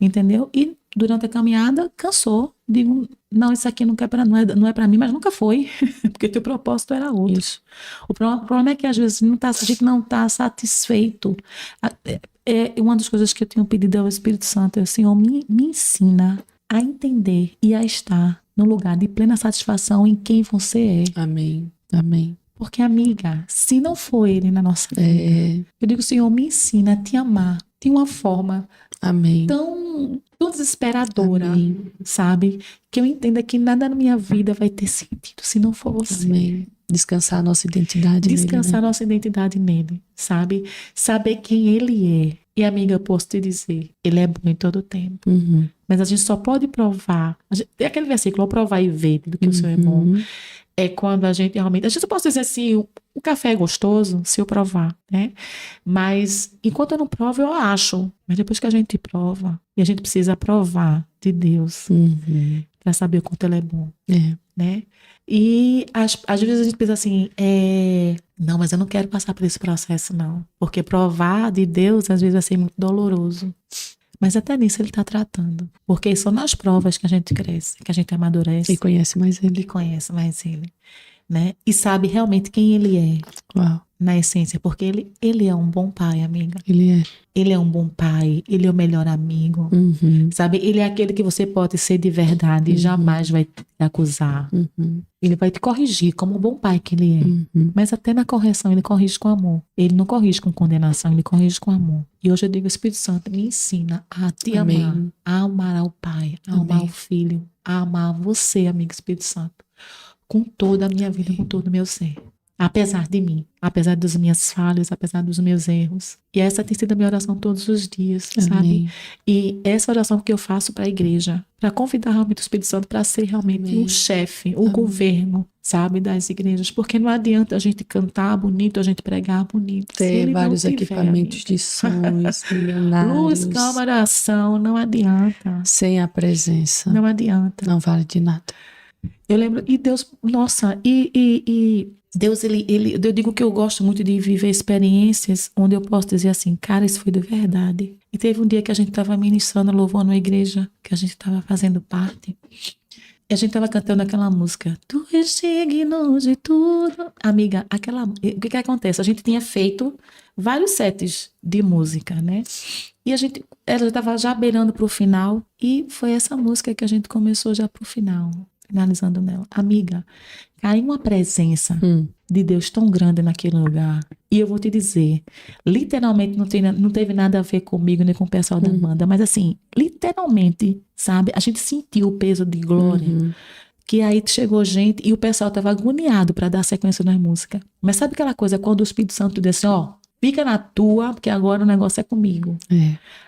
Entendeu? E durante a caminhada, cansou. Digo, não, isso aqui não é para mim, mas nunca foi. Porque teu propósito era outro. Isso. O problema é que às vezes a gente não está satisfeito. Uma das coisas que eu tenho pedido ao Espírito Santo é: Senhor, me ensina a entender e a estar no lugar de plena satisfação em quem você é. Amém. Amém. Porque, amiga, se não for Ele na nossa vida, eu digo, Senhor, me ensina a te amar de uma forma tão desesperadora, sabe? Que eu entenda que nada na minha vida vai ter sentido se não for você. Amém. Descansar a nossa identidade nele. Descansar a nossa identidade nele, sabe? Saber quem ele é. E, amiga, eu posso te dizer, ele é bom em todo o tempo. Mas a gente só pode provar. Tem aquele versículo, provar e ver do que o Senhor é bom. É quando a gente realmente... A gente pode dizer assim, o café é gostoso se eu provar, né? Mas enquanto eu não provo, eu acho. Mas depois que a gente prova, e a gente precisa provar de Deus para saber o quanto ele é bom, né? E às vezes a gente pensa assim, não, mas eu não quero passar por esse processo, não. Porque provar de Deus, às vezes, vai ser muito doloroso. Mas até nisso ele está tratando. Porque são nas provas que a gente cresce, que a gente amadurece. E conhece mais ele. E conhece mais ele, né? E sabe realmente quem ele é. Uau. Na essência, porque ele é um bom pai, amiga. Ele é um bom pai, ele é o melhor amigo, sabe? Ele é aquele que você pode ser de verdade e jamais vai te acusar. Ele vai te corrigir como o bom pai que ele é. Mas até na correção ele corrige com amor. Ele não corrige com condenação, ele corrige com amor. E hoje eu digo, Espírito Santo, me ensina a te amar, a amar ao Pai, a amar ao Filho, a amar você, amigo Espírito Santo, com toda a minha vida, com todo o meu ser. Apesar de mim, apesar das minhas falhas, apesar dos meus erros. E essa tem sido a minha oração todos os dias, sabe? E essa oração que eu faço para a igreja, para convidar realmente o Espírito Santo para ser realmente o chefe, o governo, sabe, das igrejas. Porque não adianta a gente cantar bonito, a gente pregar bonito. Ter vários equipamentos de sons, milionários. Luz, câmara, ação, não adianta. Sem a presença. Não adianta. Não vale de nada. Eu lembro, e Deus, nossa, Deus, eu digo que eu gosto muito de viver experiências onde eu posso dizer assim, cara, isso foi de verdade. E teve um dia que a gente estava ministrando louvor numa igreja, que a gente estava fazendo parte, e a gente estava cantando aquela música, tu és digno de tudo. Amiga, o que acontece? A gente tinha feito vários sets de música, né? E ela estava já beirando pro final, e foi essa música que a gente começou já pro final, finalizando nela. Amiga, caiu uma presença de Deus tão grande naquele lugar. E eu vou te dizer, literalmente não teve nada a ver comigo nem com o pessoal da banda, mas assim, literalmente, sabe? A gente sentiu o peso de glória. Que aí chegou gente e o pessoal estava agoniado para dar sequência na música. Mas sabe aquela coisa, quando o Espírito Santo diz assim, ó, fica na tua, porque agora o negócio é comigo.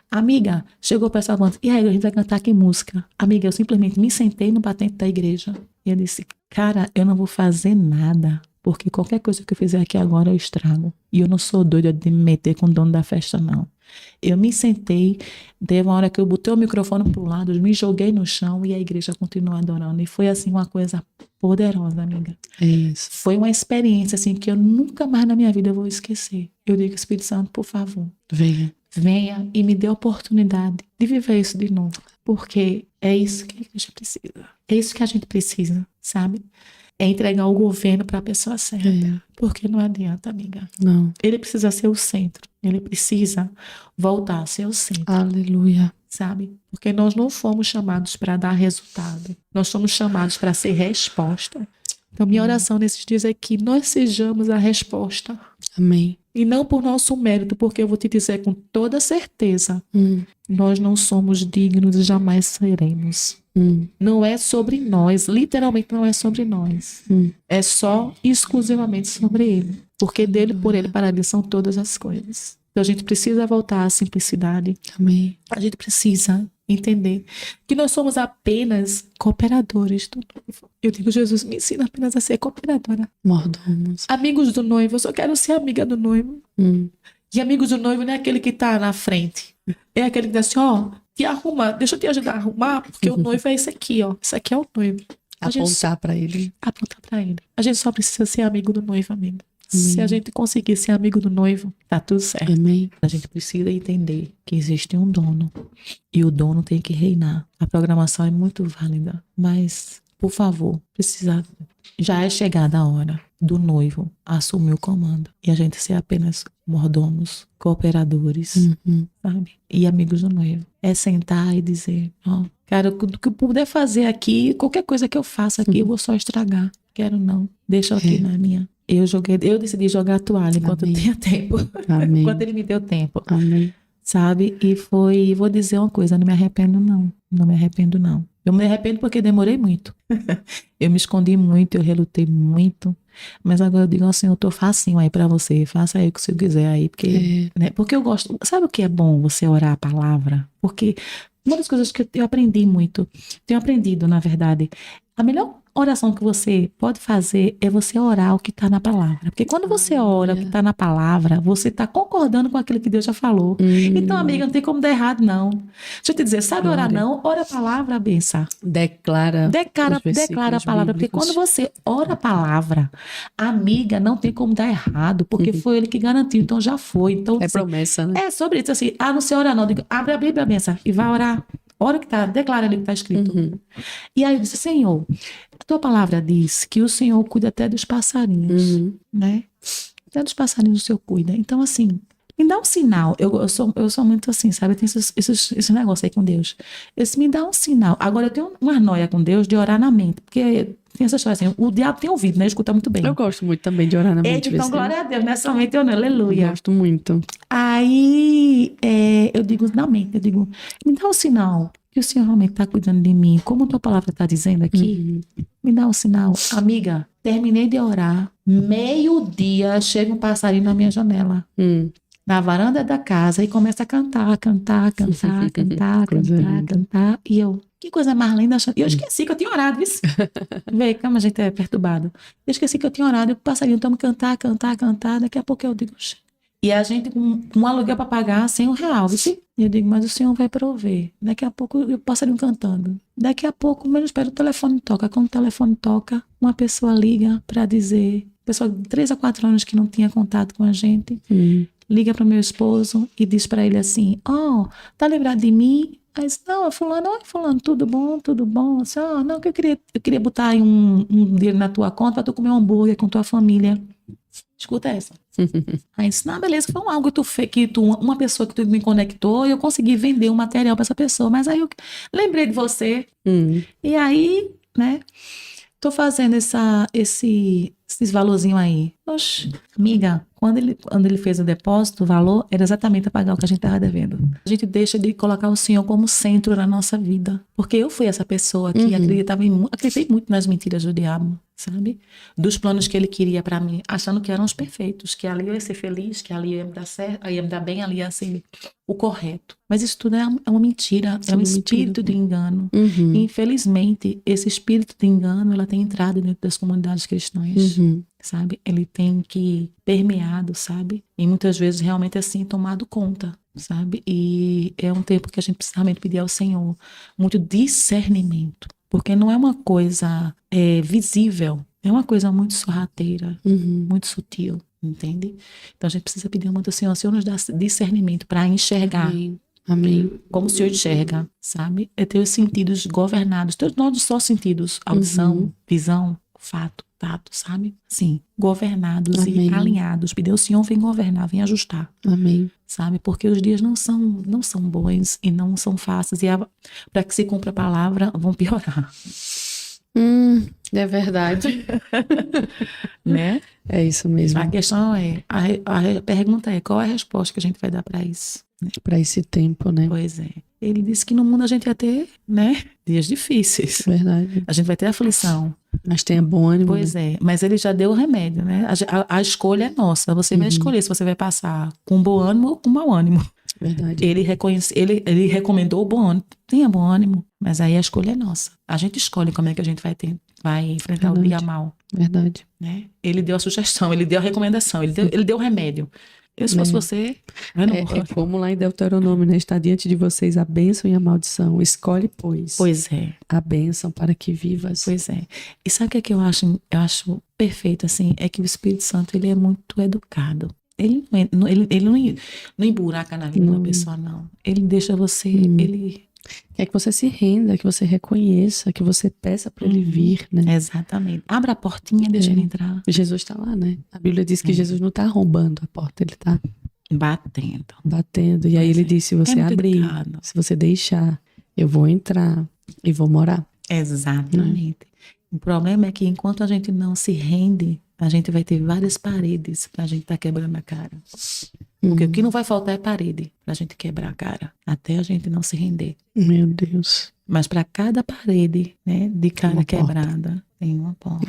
Amiga, chegou o pessoal falando, e aí, a gente vai cantar que música? Amiga, eu simplesmente me sentei no batente da igreja. E eu disse, cara, eu não vou fazer nada, porque qualquer coisa que eu fizer aqui agora eu estrago. E eu não sou doida de me meter com o dono da festa, não. Eu me sentei, teve uma hora que eu botei o microfone pro lado, me joguei no chão e a igreja continuou adorando. E foi assim uma coisa poderosa, amiga. Isso. Foi uma experiência assim que eu nunca mais na minha vida vou esquecer. Eu digo, Espírito Santo, por favor, venha e me dê a oportunidade de viver isso de novo. Porque é isso que a igreja precisa. É isso que a gente precisa, sabe? É entregar o governo para a pessoa certa. Porque não adianta, amiga. Não. Ele precisa ser o centro. Ele precisa voltar a ser o centro. Aleluia. Sabe? Porque nós não fomos chamados para dar resultado. Nós somos chamados para ser resposta. Então, minha oração nesses dias é que nós sejamos a resposta. Amém. E não por nosso mérito, porque eu vou te dizer com toda certeza, nós não somos dignos e jamais seremos. Não é sobre nós, literalmente não é sobre nós. É só exclusivamente sobre Ele. Porque dele, por Ele, para Ele são todas as coisas. Então a gente precisa voltar à simplicidade. Amém. A gente precisa entender que nós somos apenas cooperadores do noivo. Eu digo, Jesus, me ensina apenas a ser cooperadora. Mordomos. Amigos do noivo, eu só quero ser amiga do noivo. E amigos do noivo não é aquele que está na frente. É aquele que diz assim, ó, te arruma, deixa eu te ajudar a arrumar, porque o noivo é esse aqui, ó. Esse aqui é o noivo. Apontar para ele. Apontar para ele. A gente só precisa ser amigo do noivo, amigo. Se a gente conseguir ser amigo do noivo, tá tudo certo. Amém. A gente precisa entender que existe um dono e o dono tem que reinar. A programação é muito válida, mas, por favor, já é chegada a hora do noivo assumir o comando e a gente ser apenas mordomos, cooperadores, sabe? E amigos do noivo. É sentar e dizer, ó, cara, o que eu puder fazer aqui, qualquer coisa que eu faça aqui, eu vou só estragar. Quero não. Deixa aqui na minha. Eu decidi jogar a toalha enquanto eu tinha tempo. Amém. Enquanto ele me deu tempo. Amém. Sabe? E vou dizer uma coisa, não me arrependo não. Não me arrependo não. Eu me arrependo porque demorei muito. Eu me escondi muito, eu relutei muito. Mas agora eu digo assim, eu tô facinho aí pra você. Faça aí o que você quiser aí. Porque, né? Porque eu gosto. Sabe o que é bom você orar a palavra? Porque uma das coisas que eu aprendi muito, tenho aprendido, na verdade, a melhor oração que você pode fazer é você orar o que está na palavra. Porque quando você ora o que está na palavra, você está concordando com aquilo que Deus já falou. Então, amiga, não tem como dar errado, não. Deixa eu te dizer, sabe orar não? Ora a palavra, benção. Declara a palavra. Porque quando você ora a palavra, amiga, não tem como dar errado. Porque foi Ele que garantiu, então já foi. Então, é promessa, né? É sobre isso, assim, não sei orar não. Digo, abre a Bíblia, benção, e vai orar. Ora o que está, declara ali o que está escrito. E aí eu disse, Senhor, a tua palavra diz que o Senhor cuida até dos passarinhos, né? Até dos passarinhos o Senhor cuida. Então, assim, me dá um sinal. Eu sou muito assim, sabe? Tem esse negócio aí com Deus. Me dá um sinal. Agora, eu tenho uma noia com Deus de orar na mente, porque tem essa história assim, o diabo tem ouvido, né? Escuta muito bem. Eu gosto muito também de orar na mente. Então, glória a Deus, nessa mente eu não, aleluia. Eu gosto muito. Aí, eu digo na mente, me dá um sinal que o Senhor realmente está cuidando de mim, como a tua palavra está dizendo aqui, me dá um sinal. Amiga, terminei de orar, meio-dia, chega um passarinho na minha janela, na varanda da casa, e começa a cantar, e eu, que coisa mais linda. E eu esqueci que eu tinha orado, viu? Vê como a gente é perturbado. Eu esqueci que eu tinha orado, e o passarinho toma cantar, daqui a pouco eu digo, e a gente com um aluguel para pagar R$100, viu? E eu digo, mas o Senhor vai prover. Daqui a pouco eu passarinho cantando. Daqui a pouco, menos espero, o telefone toca. Quando o telefone toca, uma pessoa liga para dizer, pessoa de 3 a 4 anos que não tinha contato com a gente, liga para o meu esposo e diz para ele assim, tá lembrado de mim? Aí disse, não, fulano, oi fulano, tudo bom? Assim, não, que eu queria botar aí um dinheiro na tua conta para tu comer um hambúrguer com tua família. Escuta essa. Aí disse, não, beleza, foi algo que uma pessoa que tu me conectou e eu consegui vender um material para essa pessoa, mas aí eu lembrei de você. E aí, né, tô fazendo esses valorzinhos aí. Oxe, amiga, quando ele fez o depósito, o valor era exatamente para pagar o que a gente estava devendo. A gente deixa de colocar o Senhor como centro na nossa vida. Porque eu fui essa pessoa que acreditei muito nas mentiras do diabo, sabe? Dos planos que ele queria para mim, achando que eram os perfeitos, que ali eu ia ser feliz, que ali ia me dar certo, ia me dar bem, ali ia ser o correto. Mas isso tudo é uma mentira, é um espírito de engano. E, infelizmente, esse espírito de engano, ela tem entrado dentro das comunidades cristãs. Sabe? Ele tem que permeado, sabe? E muitas vezes realmente assim tomado conta, sabe? E é um tempo que a gente precisa realmente pedir ao Senhor muito discernimento, porque não é uma coisa visível, é uma coisa muito sorrateira, muito sutil, entende? Então a gente precisa pedir muito ao Senhor, o Senhor nos dá discernimento para enxergar. Amém. Como o Senhor enxerga, sabe? É ter os sentidos governados, todos os nossos sentidos, audição, visão, fato, resultado, sabe? Sim, governados Amém. e alinhados. Pedir ao Senhor, vem governar, vem ajustar. Amém. Sabe? Porque os dias não são bons e não são fáceis. E para que se cumpra a palavra, vão piorar. É verdade. Né? É isso mesmo. A questão é, a pergunta é, qual é a resposta que a gente vai dar para isso? Né? Para esse tempo, né? Pois é. Ele disse que no mundo a gente ia ter, né, dias difíceis. Verdade. A gente vai ter aflição. Mas tenha bom ânimo. Pois né? é, mas ele já deu o remédio, né? A escolha é nossa. Você vai escolher se você vai passar com bom ânimo ou com mau ânimo. Verdade. Ele recomendou o bom ânimo. Tenha bom ânimo, mas aí a escolha é nossa. A gente escolhe como é que a gente vai enfrentar o dia mal. Verdade. Né? Ele deu a sugestão, ele deu a recomendação, ele deu o remédio. Eu, se fosse você, é como lá em Deuteronômio, né? Está diante de vocês a bênção e a maldição. Escolhe, pois. Pois é. A bênção para que vivas. Pois é. E sabe o que é que eu acho perfeito, assim? É que o Espírito Santo, ele é muito educado. Ele não emburaca na vida da pessoa, não. Ele deixa você, Quer que você se renda, que você reconheça, que você peça para ele vir, né? Exatamente. Abra a portinha e deixa ele entrar. Jesus está lá, né? A Bíblia diz que Jesus não está arrombando a porta, ele está batendo. E aí ele diz, se você abrir, se você deixar, eu vou entrar e vou morar. Exatamente. O problema é que enquanto a gente não se rende, a gente vai ter várias paredes pra gente estar quebrando a cara. Porque o que não vai faltar é parede pra gente quebrar a cara, até a gente não se render. Meu Deus. Mas para cada parede, né, de cara quebrada, tem uma porta.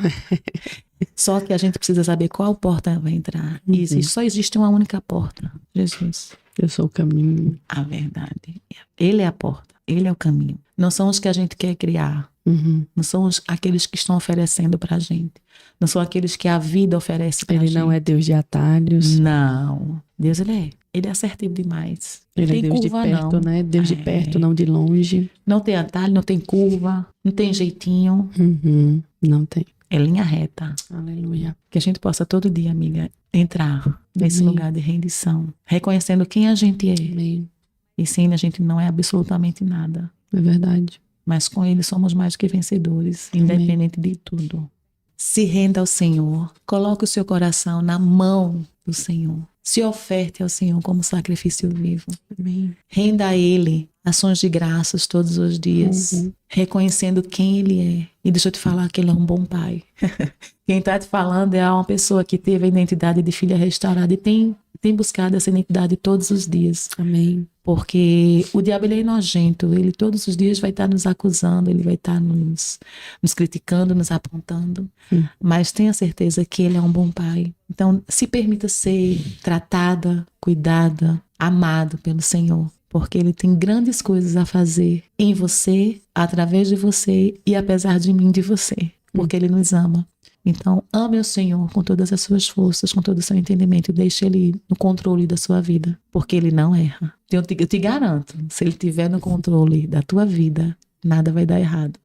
Só que a gente precisa saber qual porta vai entrar. E só existe uma única porta, Jesus. Eu sou o caminho. A verdade. Ele é a porta, ele é o caminho. Não são os que a gente quer criar. Não são aqueles que estão oferecendo pra gente. Não são aqueles que a vida oferece pra gente. Ele não é Deus de atalhos. Não. Deus, ele é assertivo demais. Ele tem é Deus curva, de perto, não. né? Deus de perto, não de longe. Não tem atalho, não tem curva, não tem jeitinho. Não tem. É linha reta. Aleluia. Que a gente possa todo dia, amiga, entrar nesse lugar de rendição. Reconhecendo quem a gente é. Amém. E sim, a gente não é absolutamente nada. É verdade. Mas com ele somos mais que vencedores, independente de tudo. Se renda ao Senhor. Coloque o seu coração na mão do Senhor. Se oferte ao Senhor como sacrifício vivo. Amém. Renda a Ele ações de graças todos os dias, reconhecendo quem Ele é. E deixa eu te falar que Ele é um bom pai. Quem está te falando é uma pessoa que teve a identidade de filha restaurada e tem buscado essa identidade todos os dias. Amém. Porque o diabo, ele é nojento. Ele todos os dias vai estar nos acusando, ele vai estar nos criticando, nos apontando. Mas tenha certeza que ele é um bom pai. Então, se permita ser tratada, cuidada, amado pelo Senhor. Porque ele tem grandes coisas a fazer em você, através de você e apesar de mim, de você. Porque ele nos ama. Então, ame o Senhor com todas as suas forças, com todo o seu entendimento e deixe Ele no controle da sua vida, porque Ele não erra. Eu te garanto, se Ele estiver no controle da tua vida, nada vai dar errado.